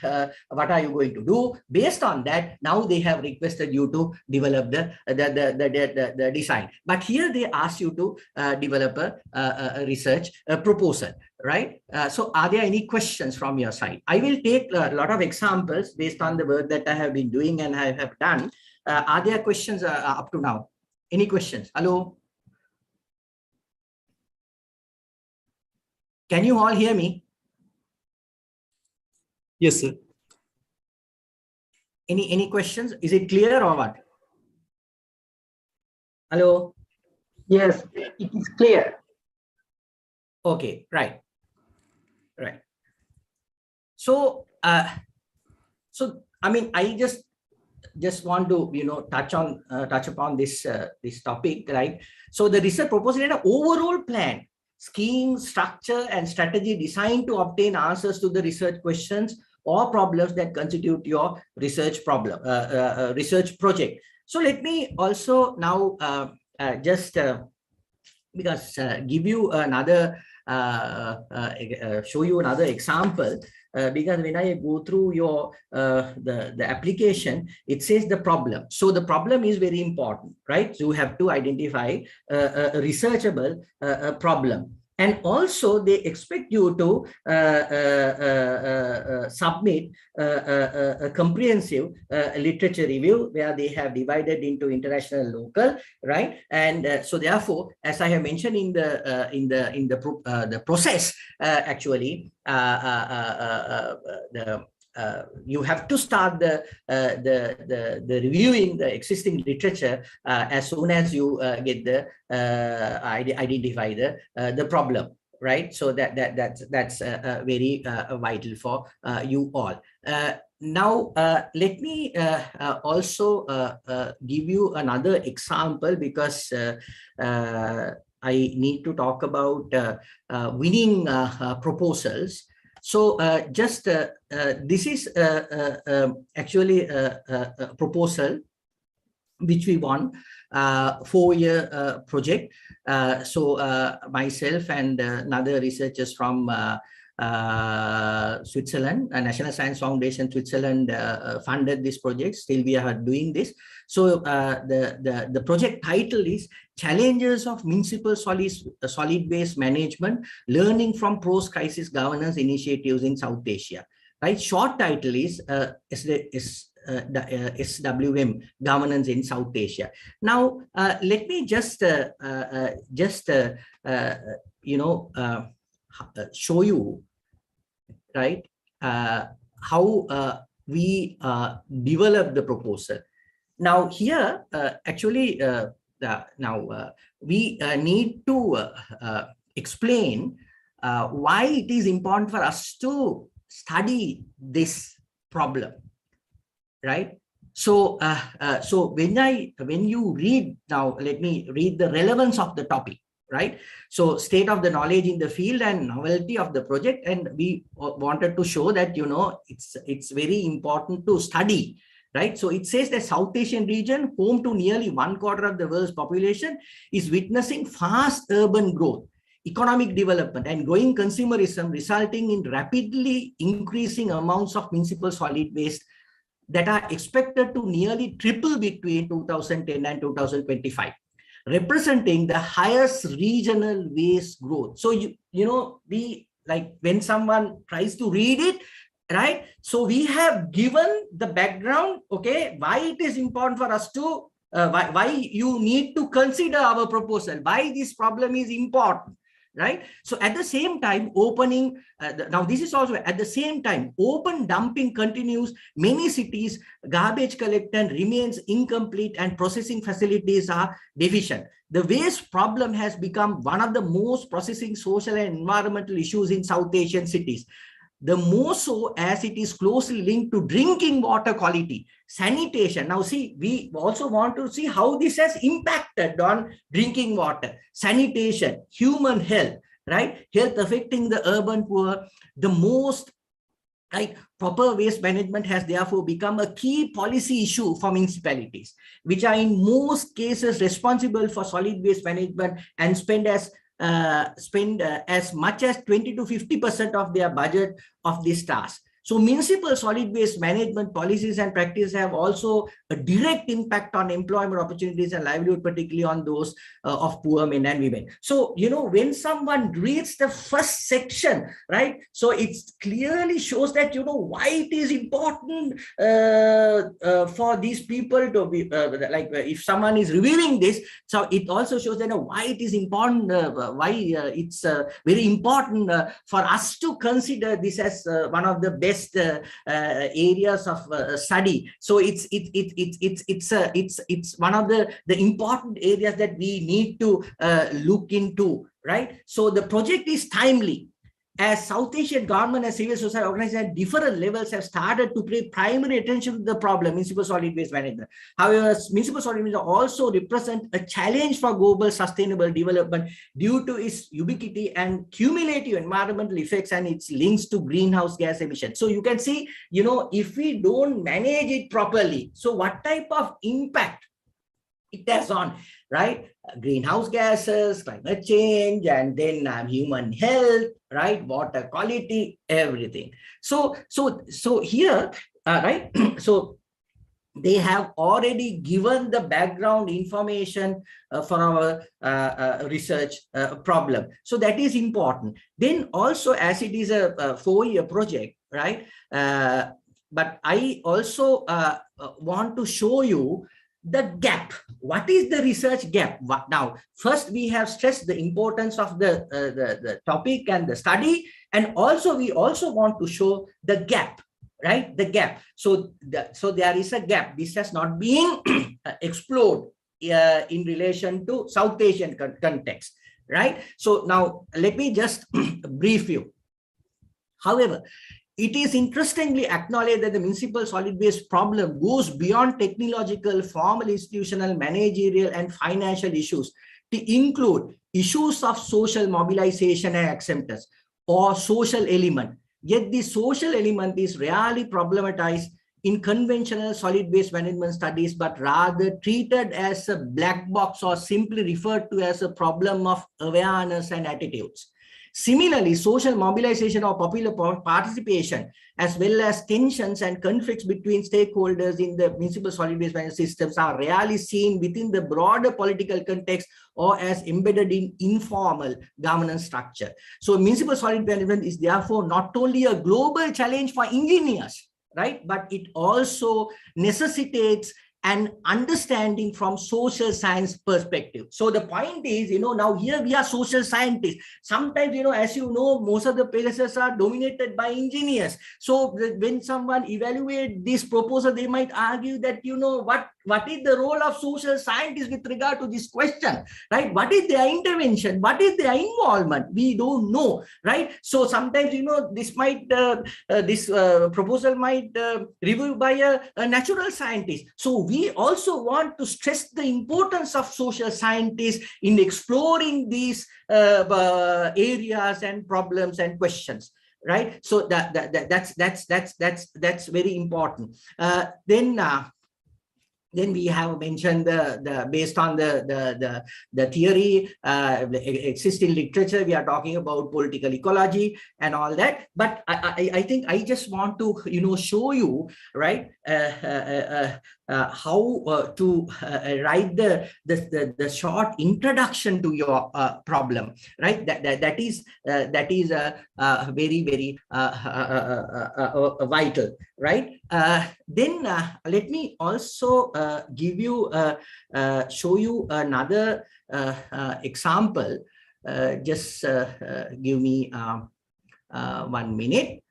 Speaker 7: what are you going to do. Based on that, now they have requested you to develop the design. But here they ask you to develop a research proposal. Right. So are there any questions from your side? I will take a lot of examples based on the work that I have been doing and I have done. Are there questions up to now? Any questions? Hello? Can you all hear me?
Speaker 8: Yes, sir.
Speaker 7: Any questions? Is it clear or what? Hello?
Speaker 5: Yes, it is clear.
Speaker 7: Okay, right. Right. So, I mean, I just want to touch upon this topic, right? So the research proposal had an overall plan, scheme, structure, and strategy designed to obtain answers to the research questions or problems that constitute your research problem, research project. So let me also now just because give you another. Show you another example because when I go through your the application, it says the problem. So the problem is very important, right? So you have to identify a researchable problem. And also they expect you to submit a comprehensive literature review where they have divided into international and local, right? And so therefore, as I have mentioned in the process, actually, you have to start the reviewing the existing literature as soon as you get the identify the problem, right? So that's very vital for you all. Now let me also give you another example, because I need to talk about winning proposals. So this is actually a proposal which we won, 4-year project. So myself and another researchers from Switzerland, National Science Foundation Switzerland funded this project. Still we are doing this. So the project title is Challenges of Municipal Solid Waste Management, Learning from Post-Crisis Governance Initiatives in South Asia. Right? Short title is SWM, Governance in South Asia. Now, let me just show you, right, how we develop the proposal. Now here, actually, we need to explain why it is important for us to study this problem, right? So, when you read, now let me read the relevance of the topic, right? So state of the knowledge in the field and novelty of the project, and we wanted to show that, you know, it's very important to study. Right. So it says that South Asian region, home to nearly 1/4 of the world's population, is witnessing fast urban growth, economic development, and growing consumerism, resulting in rapidly increasing amounts of municipal solid waste that are expected to nearly triple between 2010 and 2025, representing the highest regional waste growth. So when someone tries to read it, right? So we have given the background, okay, why it is important for us to, why you need to consider our proposal, why this problem is important, right? So at the same time, opening, now this is also at the same time, open dumping continues. Many cities, garbage collection remains incomplete and processing facilities are deficient. The waste problem has become one of the most pressing social and environmental issues in South Asian cities. The more so as it is closely linked to drinking water quality, sanitation. Now see, we also want to see how this has impacted on drinking water, sanitation, human health, right? Health affecting the urban poor. The most proper waste management has therefore become a key policy issue for municipalities, which are in most cases responsible for solid waste management and spend as much as 20 to 50% of their budget of this task. So municipal solid waste management policies and practices have also a direct impact on employment opportunities and livelihood, particularly on those of poor men and women. So, you know, when someone reads the first section, right, so it clearly shows that, you know, why it is important for these people to be, if someone is reviewing this, so it also shows that why it is important, why it's very important for us to consider this as one of the best areas of study. So it's one of the important areas that we need to look into, right? So the project is timely, as South Asian government and civil society organizations at different levels have started to pay primary attention to the problem, municipal solid waste management. However, municipal solid waste also represent a challenge for global sustainable development due to its ubiquity and cumulative environmental effects and its links to greenhouse gas emissions. So you can see, you know, if we don't manage it properly, so what type of impact it has on, right? Greenhouse gases, climate change, and then human health, right? Water quality, everything. So here, right? So they have already given the background information for our research problem. So that is important. Then also, as it is a 4-year project, right? But I also want to show you the gap. What is the research gap? Now, first we have stressed the importance of the topic and the study, and also we also want to show the gap, right? The gap. So there is a gap. This has not been explored in relation to South Asian context, right? So now let me just brief you. However, it is interestingly acknowledged that the municipal solid waste problem goes beyond technological, formal, institutional, managerial, and financial issues to include issues of social mobilization and acceptance or social element. Yet the social element is rarely problematized in conventional solid waste management studies, but rather treated as a black box or simply referred to as a problem of awareness and attitudes. Similarly, social mobilization or popular participation, as well as tensions and conflicts between stakeholders in the municipal solid waste management systems, are rarely seen within the broader political context or as embedded in informal governance structure. So municipal solid waste management is therefore not only a global challenge for engineers, right, but it also necessitates an understanding from social science perspective. So the point is, now here we are social scientists. Sometimes, as you know, most of the places are dominated by engineers. So when someone evaluate this proposal, they might argue that, what is the role of social scientists with regard to this question, right? What is their intervention? What is their involvement? We don't know, right? So sometimes, this might, this proposal might reviewed by a natural scientist. So we also want to stress the importance of social scientists in exploring these areas and problems and questions, right? So that's very important. Then we have mentioned based on the theory existing literature, we are talking about political ecology and all that. But I think I just want to show you, right, how to write the short introduction to your problem, right? That is very, very vital, right? Then let me also give you show you another example. Just give me 1 minute.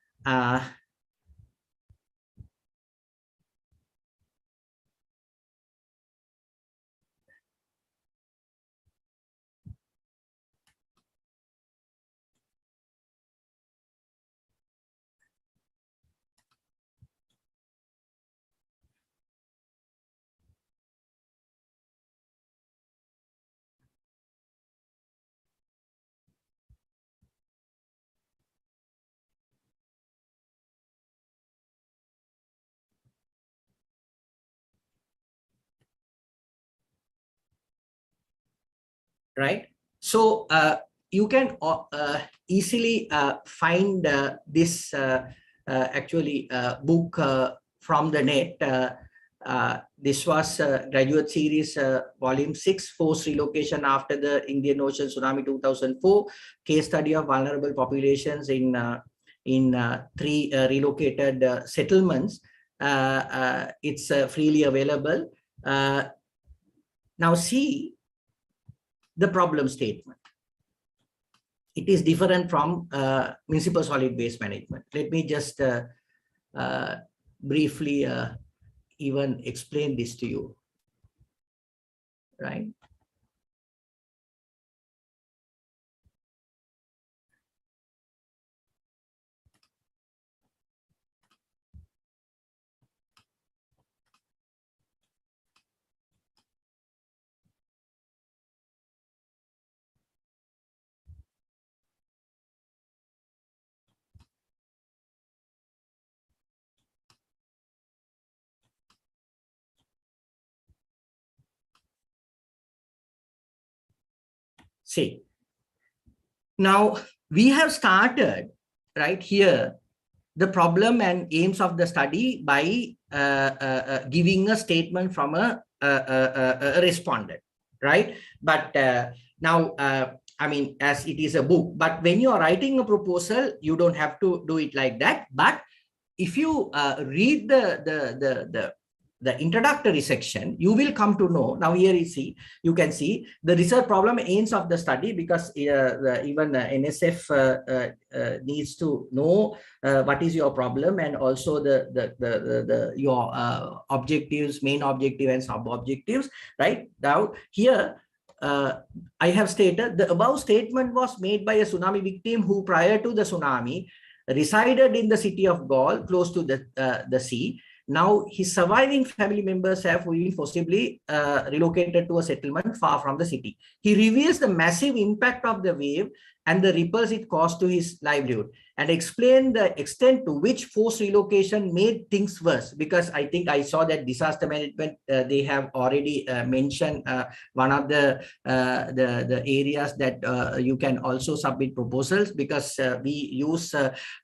Speaker 7: Right. So you can easily find this actually book from the net. This was graduate series volume 6, forced relocation after the Indian Ocean tsunami 2004, case study of vulnerable populations in 3 relocated settlements. It's freely available. Now see the problem statement. It is different from municipal solid waste management. Let me just briefly even explain this to you, right? See, now we have started right here the problem and aims of the study by giving a statement from a respondent, right? But now, I mean, as it is a book, but when you are writing a proposal, you don't have to do it like that. But if you read the introductory section, you will come to know. Now here you can see the research problem aims of the study, because even NSF needs to know what is your problem, and also your objectives, main objective and sub objectives, right? Now here I have stated the above statement was made by a tsunami victim who prior to the tsunami resided in the city of Gaul, close to the sea. Now his surviving family members have been forcibly relocated to a settlement far from the city. He reveals the massive impact of the wave and the ripples it caused to his livelihood, and explain the extent to which forced relocation made things worse. Because I think I saw that disaster management, they have already mentioned one of the areas that you can also submit proposals, because we use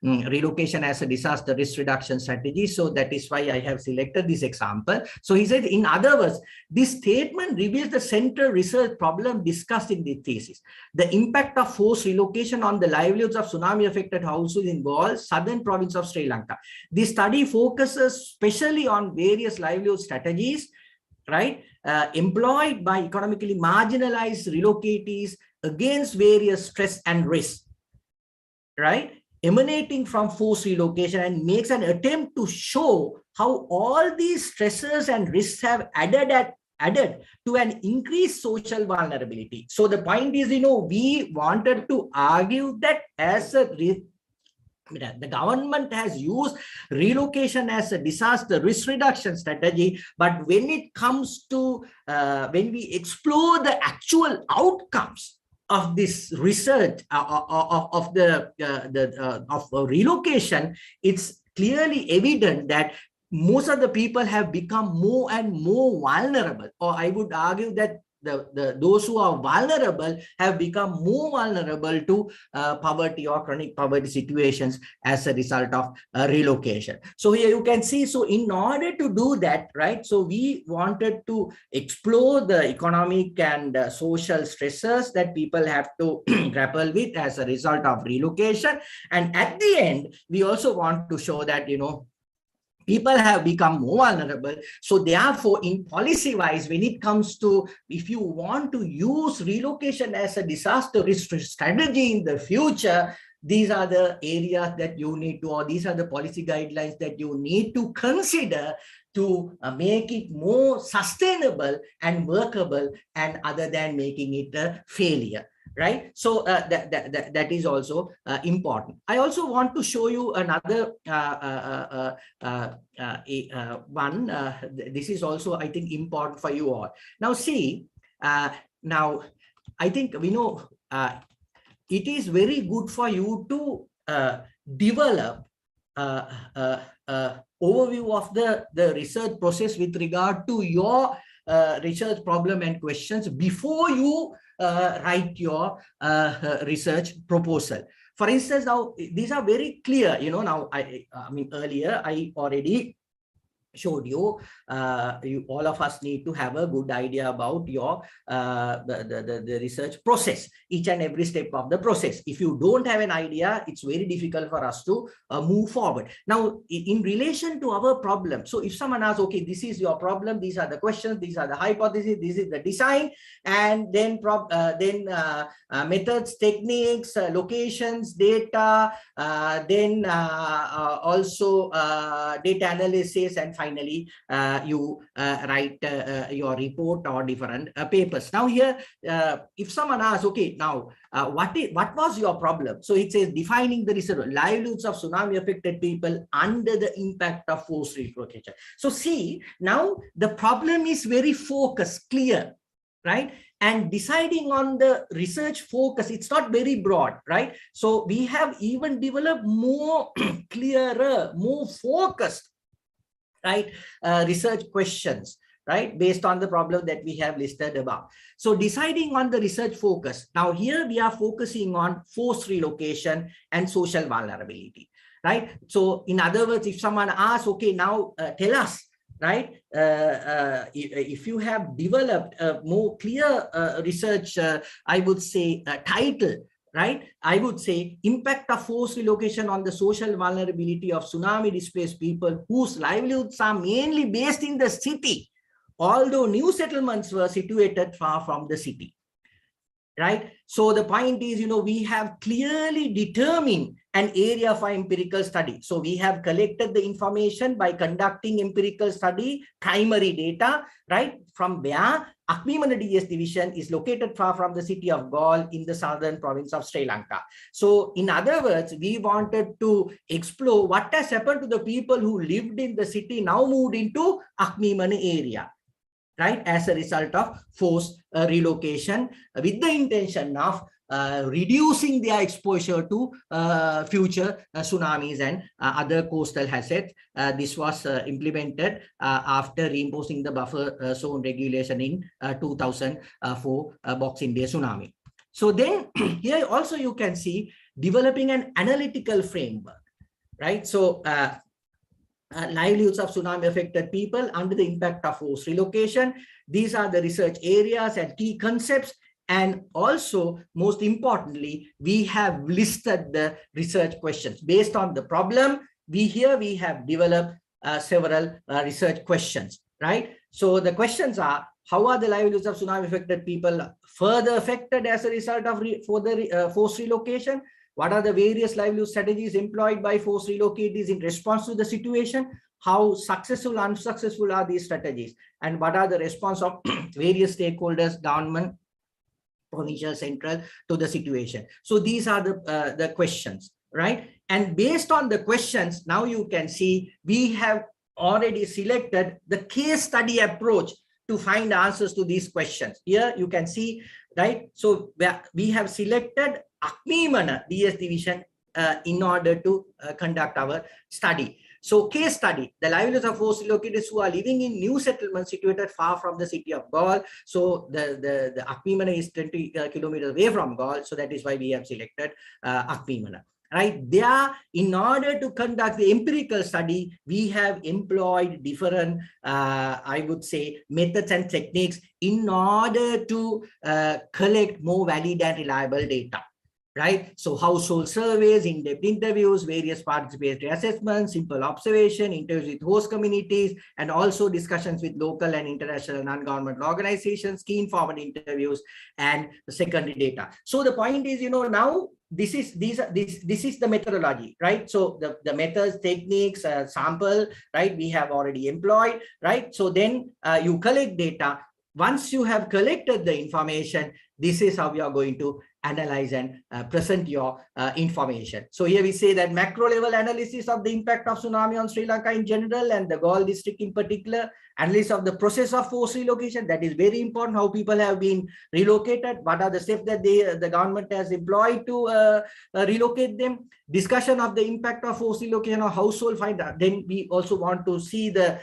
Speaker 7: relocation as a disaster risk reduction strategy. So that is why I have selected this example. So he said, in other words, this statement reveals the central research problem discussed in the thesis: the impact of forced relocation on the livelihoods of tsunami-affected households in Gaul, southern province of Sri Lanka. This study focuses especially on various livelihood strategies, right, employed by economically marginalized relocatees against various stress and risks, right, emanating from forced relocation, and makes an attempt to show how all these stresses and risks have added to an increased social vulnerability. So the point is, we wanted to argue that as the government has used relocation as a disaster risk reduction strategy, but when it comes to when we explore the actual outcomes of this research of relocation, it's clearly evident that most of the people have become more and more vulnerable, or I would argue that those who are vulnerable have become more vulnerable to poverty or chronic poverty situations as a result of relocation. So here you can see, so in order to do that, right, so we wanted to explore the economic and social stresses that people have to grapple with as a result of relocation. And at the end, we also want to show that, people have become more vulnerable. So therefore, in policy wise, when it comes to, if you want to use relocation as a disaster risk strategy in the future, these are the areas that you need to, or these are the policy guidelines that you need to consider to make it more sustainable and workable, and other than making it a failure. Right, so that is also important. I also want to show you another one. This is also, I think, important for you all. Now, see, now I think we know it is very good for you to develop overview of the research process with regard to your research problem and questions before you write your research proposal. For instance, now these are very clear, now I mean, earlier I already showed you, all of us need to have a good idea about your the research process, each and every step of the process. If you don't have an idea, it's very difficult for us to move forward. Now, in relation to our problem, so if someone asks, okay, this is your problem, these are the questions, these are the hypotheses, this is the design, and then methods, techniques, locations, data, then also data analysis, and finally you write your report or different papers. Now here, if someone asks, okay, now what was your problem? So it says defining the research livelihoods of tsunami affected people under the impact of forced relocation. So see, now the problem is very focused, clear, right? And deciding on the research focus, it's not very broad, right? So we have even developed more clearer, more focused, right, research questions, right, based on the problem that we have listed above. So deciding on the research focus. Now here we are focusing on forced relocation and social vulnerability. right? So in other words, if someone asks, okay, now tell us, right, if you have developed a more clear research, I would say title, right? I would say impact of forced relocation on the social vulnerability of tsunami displaced people whose livelihoods are mainly based in the city, although new settlements were situated far from the city, right? So the point is, we have clearly determined an area for empirical study. So we have collected the information by conducting empirical study, primary data, right? From where Akmimana DS division is located far from the city of Galle in the southern province of Sri Lanka. So in other words, we wanted to explore what has happened to the people who lived in the city, now moved into Akmimana area, right, as a result of forced relocation, with the intention of reducing their exposure to future tsunamis and other coastal hazards. This was implemented after reimposing the buffer zone regulation in 2004 Boxing Day tsunami. So then here also you can see developing an analytical framework, right? So livelihoods of tsunami affected people under the impact of forced relocation. These are the research areas and key concepts. And also, most importantly, we have listed the research questions based on the problem. We have developed several research questions, right? So the questions are: how are the livelihoods of tsunami affected people further affected as a result of forced relocation? What are the various livelihood strategies employed by forced relocators in response to the situation? How successful, unsuccessful are these strategies? And what are the response of various stakeholders, government, provincial, central, to the situation? So these are the questions, right? And based on the questions, now you can see we have already selected the case study approach to find answers to these questions. Here you can see, right? So we have selected Akmimana DS division in order to conduct our study. So case study: the livelihoods of forced relocators who are living in new settlements situated far from the city of Galle. So the Akmimana is 20 kilometers away from Galle. So that is why we have selected Akmimana. Right there, in order to conduct the empirical study, we have employed different, I would say, methods and techniques in order to collect more valid and reliable data. Right? So household surveys, in-depth interviews, various participatory assessments, simple observation, interviews with host communities, and also discussions with local and international non-governmental organizations, key informed interviews, and secondary data. So the point is, now this is the methodology, right? So the methods, techniques, sample, right, we have already employed, right? So then you collect data. Once you have collected the information, this is how you are going to analyze and present your information. So here we say that macro level analysis of the impact of tsunami on Sri Lanka in general and the Galle district in particular, analysis of the process of forced relocation, that is very important, how people have been relocated, what are the steps that the government has employed to relocate them, discussion of the impact of forced relocation on household finder. Then we also want to see the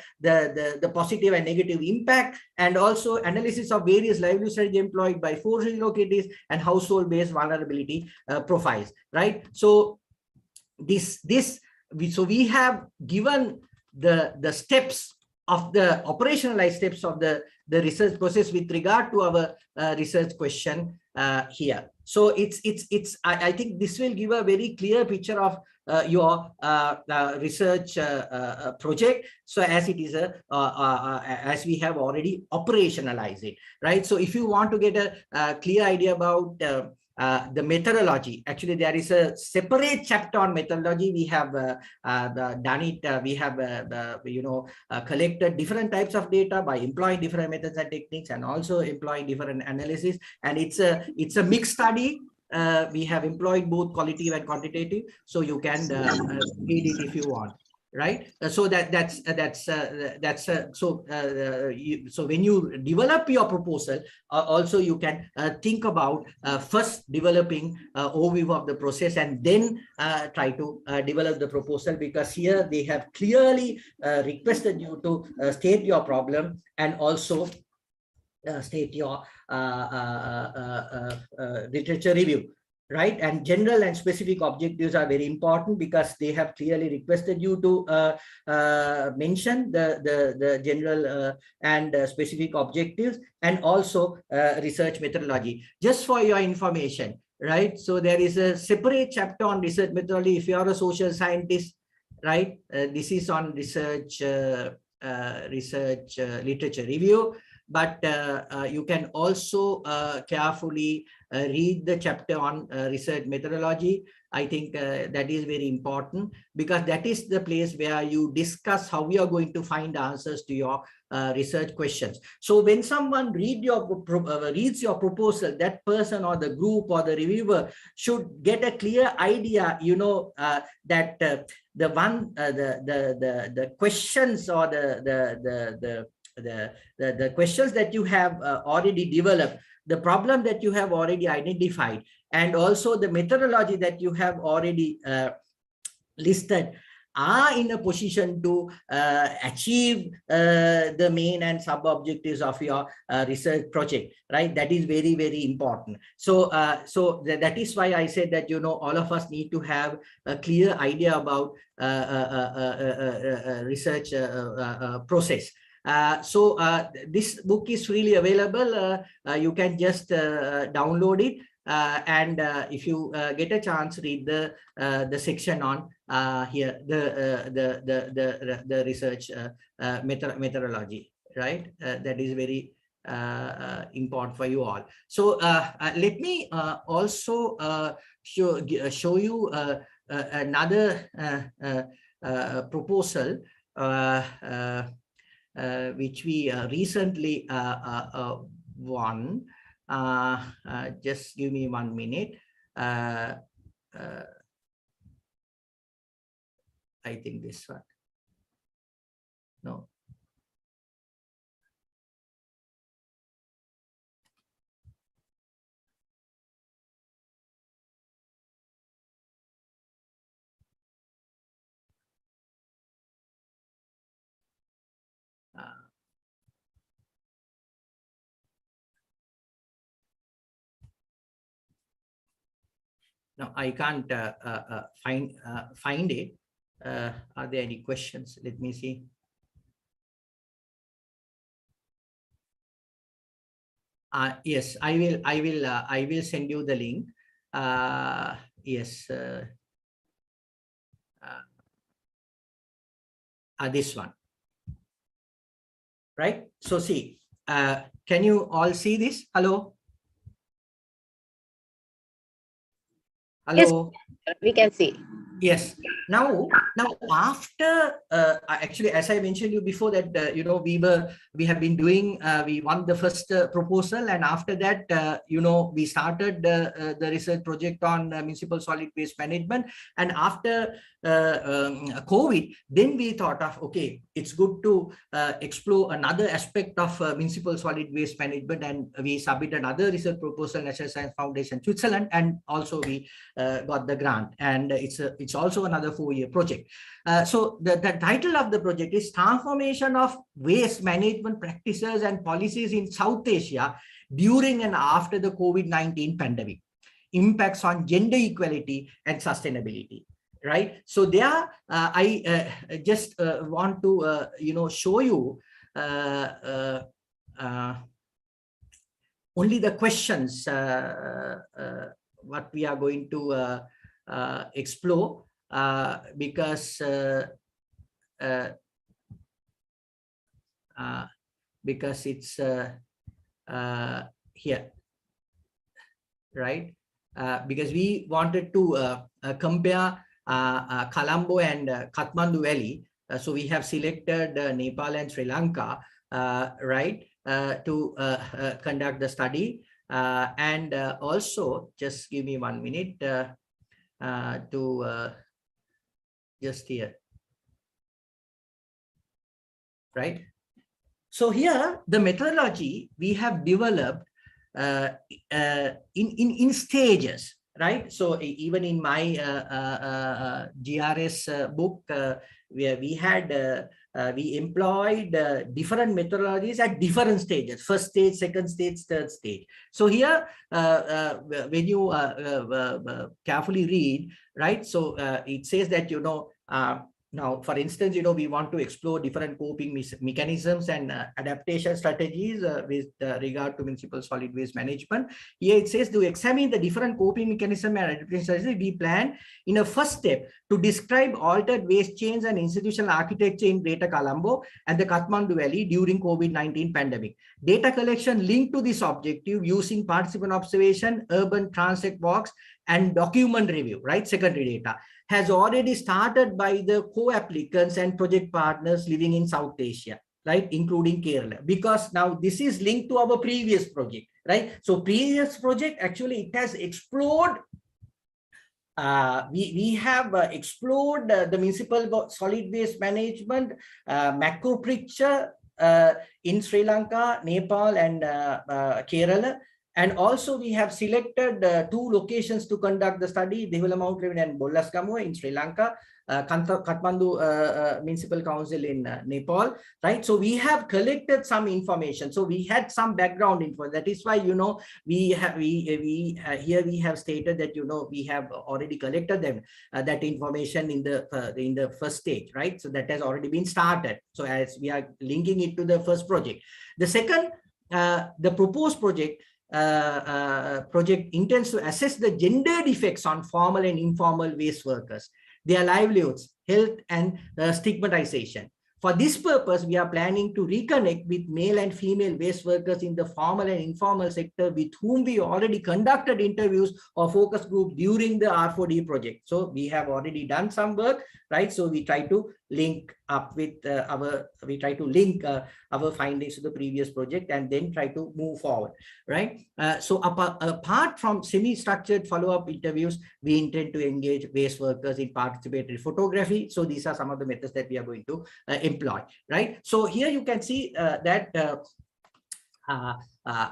Speaker 7: positive and negative impact, and also analysis of various livelihood strategies employed by forced relocators and household-based vulnerability profiles, right? So we have given the steps of the operationalized steps of the research process with regard to our research question here. So I think this will give a very clear picture of your research project. So as it is as we have already operationalized it, right? So if you want to get a clear idea about the methodology, actually there is a separate chapter on methodology. We have done it. We have collected different types of data by employing different methods and techniques, and also employing different analysis. And it's a mixed study. We have employed both qualitative and quantitative, so you can read it if you want. Right, so so when you develop your proposal, also you can think about first developing overview of the process, and then try to develop the proposal, because here they have clearly requested you to state your problem and also state your literature review. right? And general and specific objectives are very important because they have clearly requested you to mention the general and specific objectives, and also research methodology. Just for your information, right? So there is a separate chapter on research methodology if you are a social scientist, right? This is on research literature review, but you can also carefully read the chapter on research methodology. I think that is very important because that is the place where you discuss how we are going to find answers to your research questions. So when someone reads your proposal, that person or the group or the reviewer should get a clear idea, you know, that the questions or the questions that you have already developed, the problem that you have already identified, and also the methodology that you have already listed are in a position to achieve the main and sub objectives of your research project, right? That is very, very important. So that is why I said that, you know, all of us need to have a clear idea about research process. This book is freely available. You can just download it, and if you get a chance, read the section on here, the research methodology, right? That is very important for you all. So let me also show you another proposal which we recently won. Just give me 1 minute. I think this one. No. No, I can't find it. Are there any questions? Let me see. Yes, I will send you the link. Yes. This one. Right. So see, can you all see this? Hello. Hello.
Speaker 3: Yes, we can see.
Speaker 7: Yes. Now after actually, as I mentioned you before, that you know, we have been doing, we won the first proposal, and after that you know, we started the research project on municipal solid waste management. And after COVID, then we thought of, okay, it's good to explore another aspect of municipal solid waste management, and we submitted another research proposal, National Science Foundation Switzerland, and also we got the grant, and it's also another 4-year project. So the title of the project is Transformation of Waste Management Practices and Policies in South Asia During and After the COVID-19 Pandemic, Impacts on Gender Equality and Sustainability. Right. So there, I just want to, you know, show you only the questions what we are going to explore, because it's here, right? Because we wanted to compare Colombo and Kathmandu Valley. So we have selected Nepal and Sri Lanka, right, to conduct the study. And also, just give me 1 minute to just here, right? So here, the methodology we have developed in stages, right? So even in my GRS book, where we had we employed different methodologies at different stages: first stage, second stage, third stage. So here, when you carefully read, right? So it says that, now, for instance, we want to explore different coping mechanisms and adaptation strategies with regard to municipal solid waste management. Here it says to examine the different coping mechanisms and adaptation strategies. We plan in a first step to describe altered waste chains and institutional architecture in Greater Colombo and the Kathmandu Valley during COVID-19 pandemic. Data collection linked to this objective using participant observation, urban transit walks, and document review, right? Secondary data has already started by the co-applicants and project partners living in South Asia, right? Including Kerala, because now this is linked to our previous project, right? So previous project, actually it has explored. We have explored the municipal solid waste management macro picture in Sri Lanka, Nepal, and Kerala. And also we have selected 2 locations to conduct the study: Dehulla Mount Levin and Bollasgamuwa in Sri Lanka, Kathmandu Municipal Council in Nepal, right? So we have collected some information. So we had some background info. That is why, we have stated that, we have already collected them, that information in the first stage, right? So that has already been started. So as we are linking it to the first project. The second, the proposed project intends to assess the gendered effects on formal and informal waste workers, their livelihoods, health, and stigmatization. For this purpose, we are planning to reconnect with male and female waste workers in the formal and informal sector with whom we already conducted interviews or focus group during the R4D project. So we have already done some work, right? So we try to link up with our findings to the previous project and then try to move forward, right? So apart from semi-structured follow-up interviews, we intend to engage waste workers in participatory photography. So these are some of the methods that we are going to employ, right? So here you can see that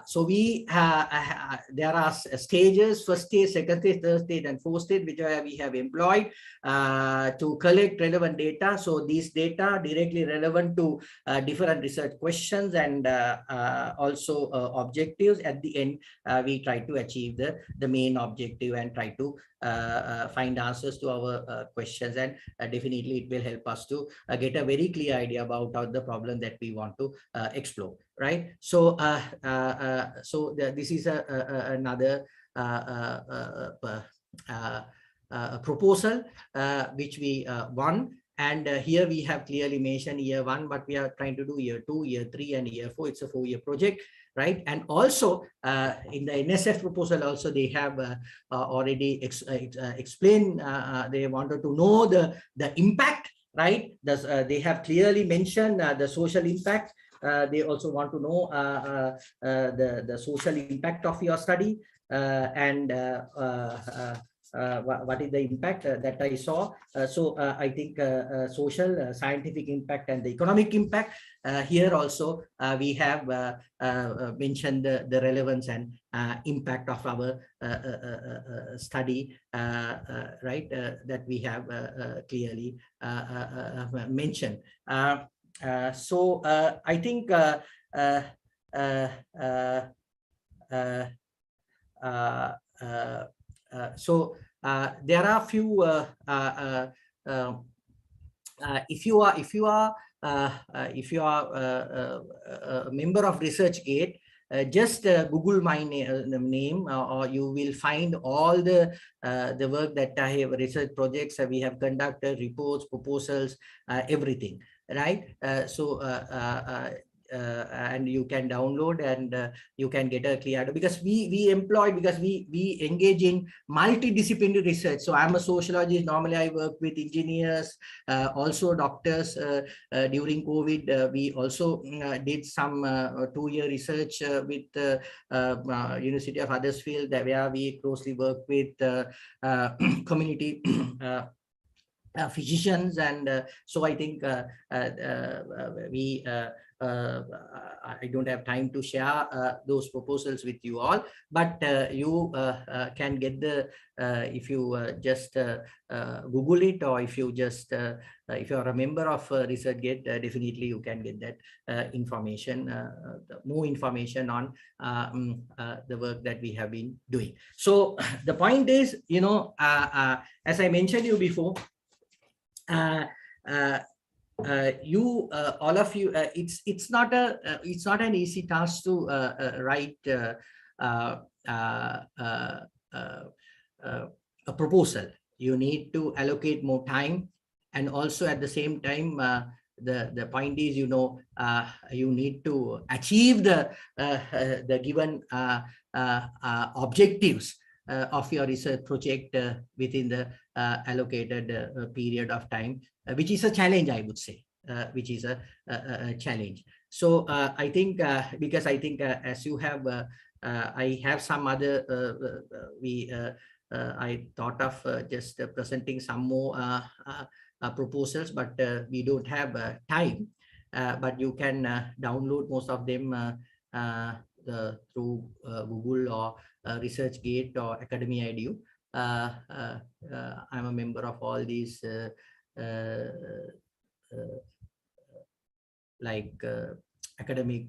Speaker 7: so there are stages: first stage, second stage, third stage, and fourth stage, which we have employed to collect relevant data. So these data directly relevant to different research questions and also objectives. At the end, we try to achieve the main objective and try to find answers to our questions, and definitely it will help us to get a very clear idea about the problem that we want to explore, right? So this is another proposal which we won. And here we have clearly mentioned year 1, but we are trying to do year 2, year 3, and year 4. It's a 4-year project, right? And also in the NSF proposal also, they have already explained, they wanted to know the impact, right? They have clearly mentioned the social impact. They also want to know the social impact of your study and what is the impact that I saw. So I think social, scientific impact, and the economic impact. Here also we have mentioned the relevance and impact of our study, right? That we have clearly mentioned. So I think so there are few if you are a member of ResearchGate, just Google my name, or you will find all the work that I have, research projects we have conducted, reports, proposals, everything, right? And you can download and you can get a clear idea, because we engage in multidisciplinary research. So I'm a sociologist. Normally I work with engineers, also doctors. During COVID, we also did some 2-year research with University of Huddersfield, where we closely work with community physicians. And so I think we I don't have time to share those proposals with you all, but you can get the, if you just Google it, or if you just, if you are a member of ResearchGate, definitely you can get that information, more information on the work that we have been doing. So the point is, you know, as I mentioned you before, all of you, it's not an easy task to write a proposal. You need to allocate more time, and also at the same time, the point is, you know, you need to achieve the given objectives of your research project within the allocated period of time, which is a challenge, I would say, which is a challenge. So I think, because I think as you have, I have some other, I thought of just presenting some more proposals, but we don't have time. But you can download most of them through Google or ResearchGate or Academia Edu. I'm a member of all these like academic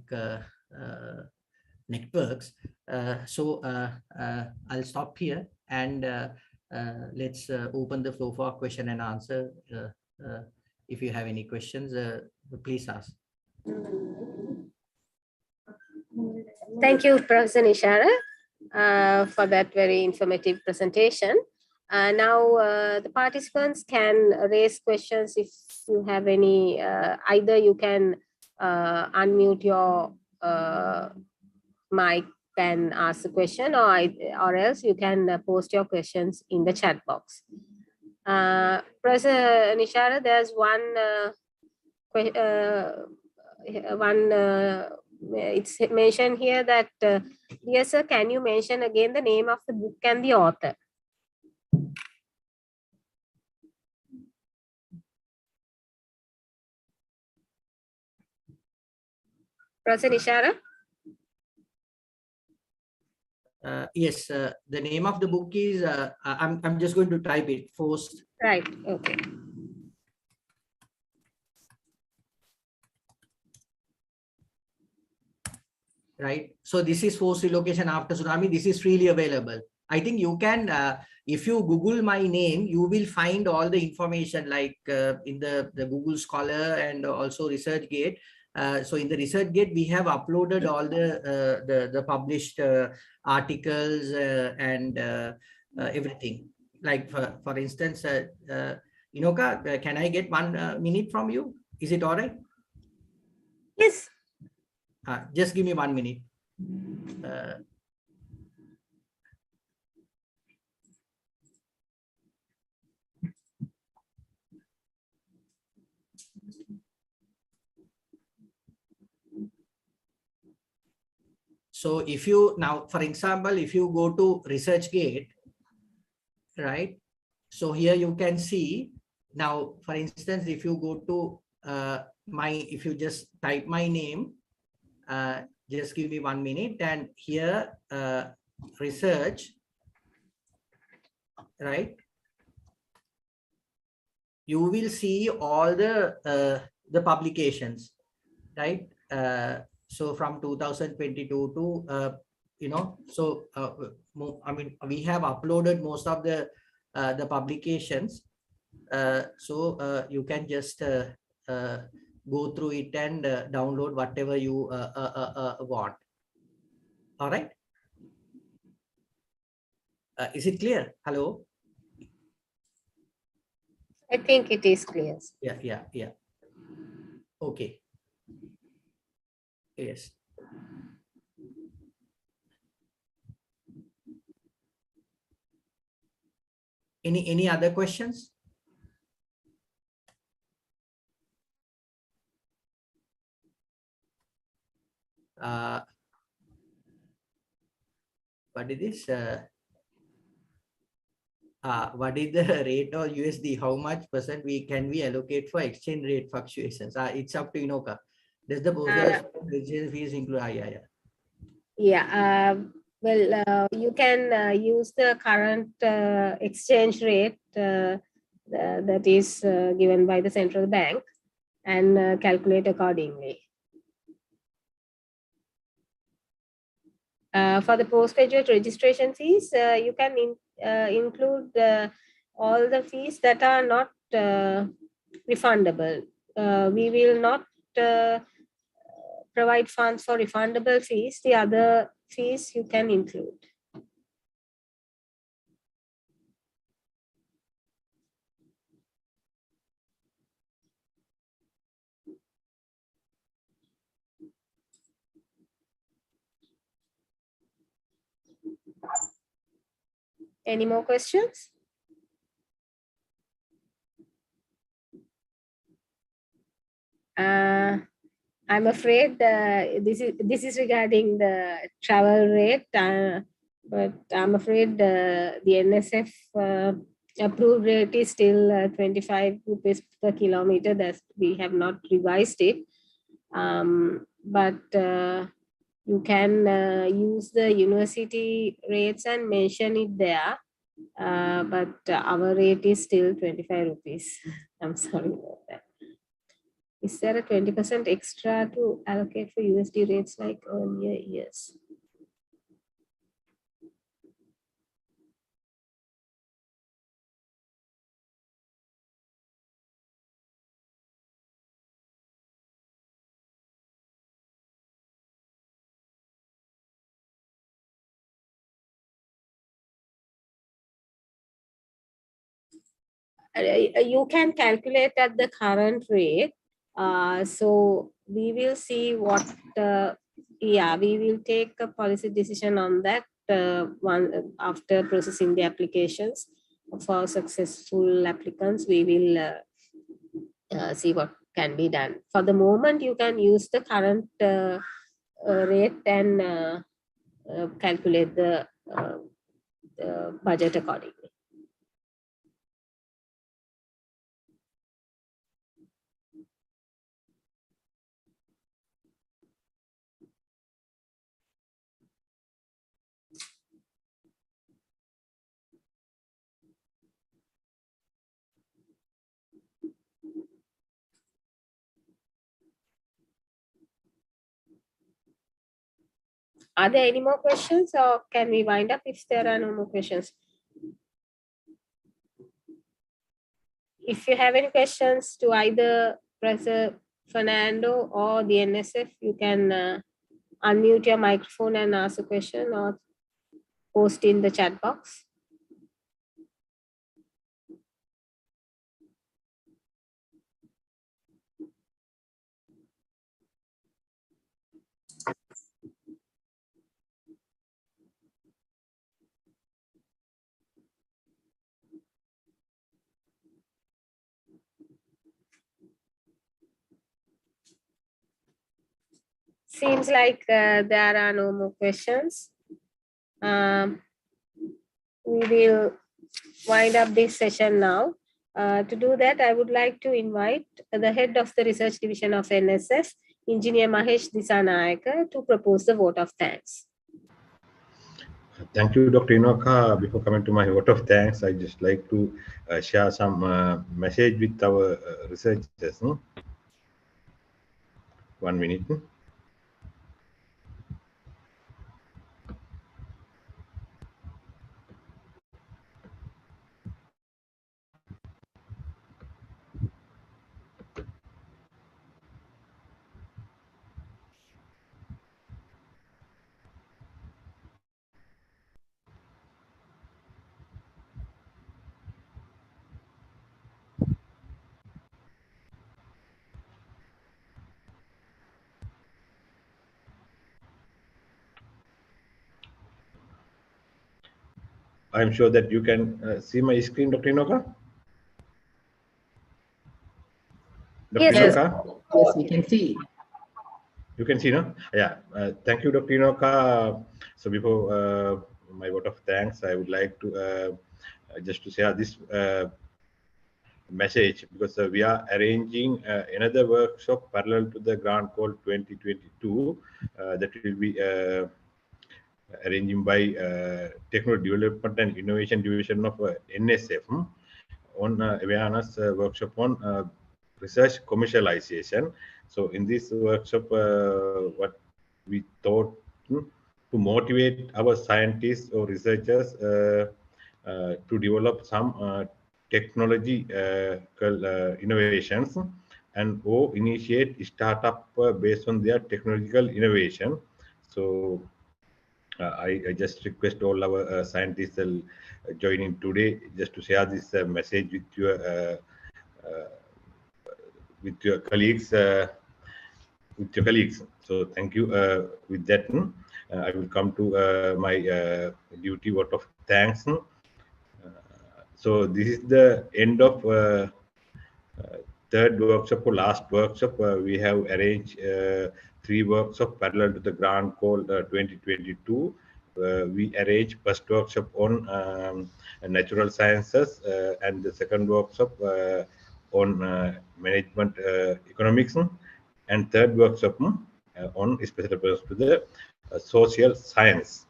Speaker 7: networks. So I'll stop here, and let's open the floor for question and answer. If you have any questions, please ask.
Speaker 3: Thank you, Professor Nishara, for that very informative presentation. Now the participants can raise questions if you have any. Either you can unmute your mic and ask the question, or else you can post your questions in the chat box. Professor Nishara, there's it's mentioned here that, dear sir, can you mention again the name of the book and the author? Professor Nishara?
Speaker 7: Yes, the name of the book is, I'm just going to type it first.
Speaker 3: Right, okay.
Speaker 7: Right. So this is forced relocation after tsunami. This is freely available. I think you can, if you Google my name, you will find all the information, like in the Google Scholar and also ResearchGate. So in the ResearchGate, we have uploaded all the published articles and everything. Like for instance, Inoka, can I get 1 minute from you? Is it all right?
Speaker 3: Yes.
Speaker 7: Just give me 1 minute. So if you now, for example, if you go to ResearchGate, right? So here you can see now, for instance, if you go to if you just type my name, just give me 1 minute, and here research, right? You will see all the publications, right? So from 2022 to so I mean, we have uploaded most of the publications, so you can just go through it and download whatever you want. All right. Is it clear? Hello.
Speaker 3: I think it is clear.
Speaker 7: Yeah. Okay. Yes. Any other questions? What is this? What is the rate of USD? How much % can we allocate for exchange rate fluctuations? It's up to Inoka. Does the registration fees include?
Speaker 3: Yeah. Well, you can use the current exchange rate that is given by the central bank and calculate accordingly. For the postgraduate registration fees, you can include all the fees that are not refundable. We will not provide funds for refundable fees. The other fees you can include. Any more questions? I'm afraid this is regarding the travel rate, but I'm afraid the NSF approved rate is still 25 rupees per kilometer. That we have not revised it, but you can use the university rates and mention it there. But our rate is still 25 rupees. I'm sorry about that. Is there a 20% extra to allocate for USD rates like earlier years? You can calculate at the current rate. So we will see what, we will take a policy decision on that one after processing the applications. For successful applicants, we will see what can be done. For the moment, you can use the current rate and calculate the budget accordingly. Are there any more questions, or can we wind up if there are no more questions? If you have any questions to either Professor Fernando or the NSF, you can unmute your microphone and ask a question or post in the chat box. Seems like there are no more questions. We will wind up this session now. To do that, I would like to invite the head of the research division of NSF, Engineer Mahesh Disanayake, to propose the vote of thanks.
Speaker 1: Thank you, Dr. Inoka. Before coming to my vote of thanks, I just like to share some message with our researchers. 1 minute. I'm sure that you can see my screen, Dr. Inoka. Dr.
Speaker 3: Yes.
Speaker 1: Inoka?
Speaker 5: Yes, we can see.
Speaker 1: You can see, no? Yeah. Thank you, Dr. Inoka. So before my vote of thanks, I would like to just to share this message, because we are arranging another workshop parallel to the grant call 2022 that will be arranging by Technology Development and Innovation Division of NSF on awareness workshop on research commercialization. So in this workshop, what we thought to motivate our scientists or researchers to develop some technology innovations and or initiate startup based on their technological innovation. So I just request all our scientists joining today just to share this message with your colleagues. So thank you. With that, I will come to my duty vote of thanks. So this is the end of third workshop or last workshop. We have arranged 3 workshops parallel to the grant call 2022. We arranged first workshop on natural sciences and the second workshop on management economics, and third workshop on special reference to the social science.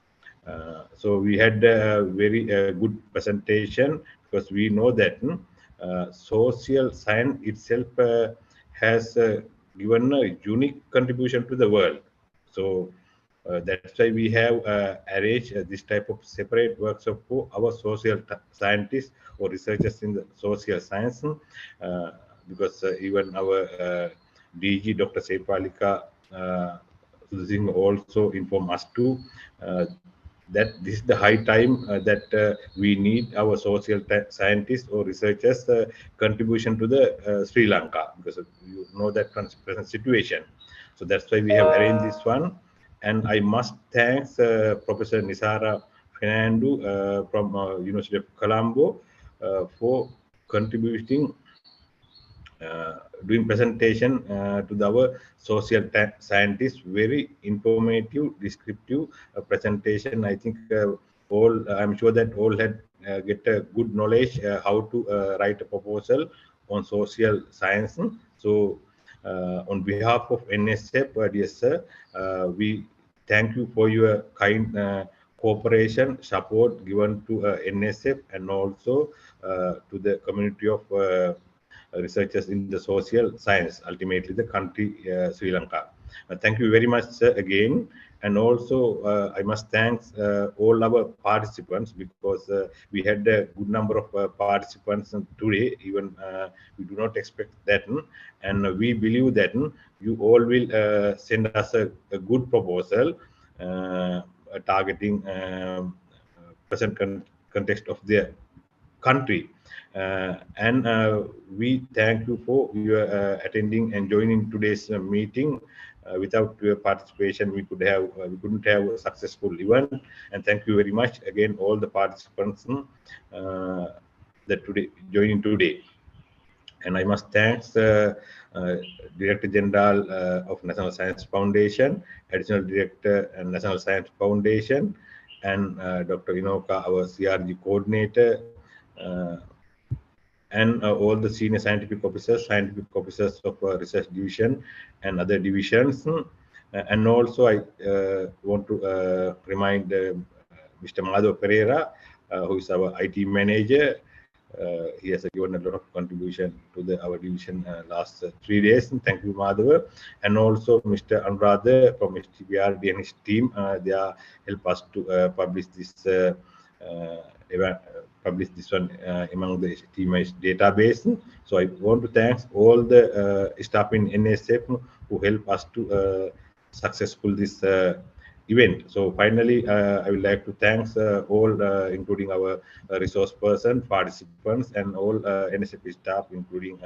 Speaker 1: So we had a very good presentation, because we know that social science itself has given a unique contribution to the world. So that's why we have arranged this type of separate workshop for our social scientists or researchers in the social science, because even our DG, Dr. Sepalika Singh, also informed us too that this is the high time that we need our social scientists or researchers contribution to the Sri Lanka, because you know that present situation. So that's why we have arranged this one. And I must thank Professor Nisara Fernando from University of Colombo for contributing doing presentation to our social scientists. Very informative, descriptive presentation. I think I'm sure that all had get a good knowledge how to write a proposal on social science. So on behalf of NSF, dear sir, we thank you for your kind cooperation, support given to NSF, and also to the community of researchers in the social science, ultimately the country Sri Lanka. Thank you very much, sir, again. And also, I must thank all our participants, because we had a good number of participants today. Even we do not expect that, and we believe that you all will send us a good proposal targeting present context of their country. And we thank you for your attending and joining today's meeting. Without your participation, we couldn't have a successful event. And thank you very much again, all the participants that joining today. And I must thank Director General of National Science Foundation, Additional Director and National Science Foundation, and Dr. Inoka, our CRG coordinator, and all the senior scientific officers of research division and other divisions. And also I want to remind Mr. Madhav Pereira, who is our IT manager. He has given a lot of contribution to our division last 3 days. And thank you, Madhav. And also Mr. Anuradha from HTBRD and his team. They are help us to publish this one among the HTML database. So I want to thank all the staff in NSF who help us to successful this event. So finally, I would like to thank all, including our resource person, participants, and all NSF staff, including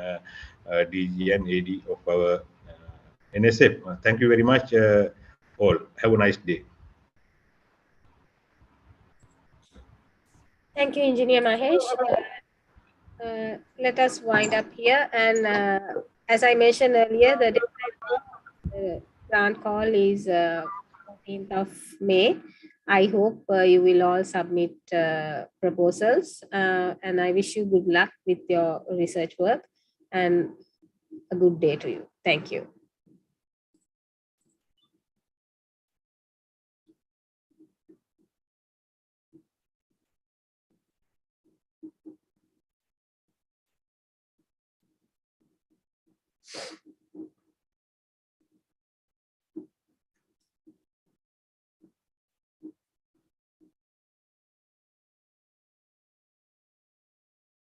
Speaker 1: DG and AD of our NSF. Thank you very much, all. Have a nice day.
Speaker 3: Thank you, Engineer Mahesh. Let us wind up here. And as I mentioned earlier, the grant call is 14th of May. I hope you will all submit proposals, and I wish you good luck with your research work, and a good day to you. Thank you.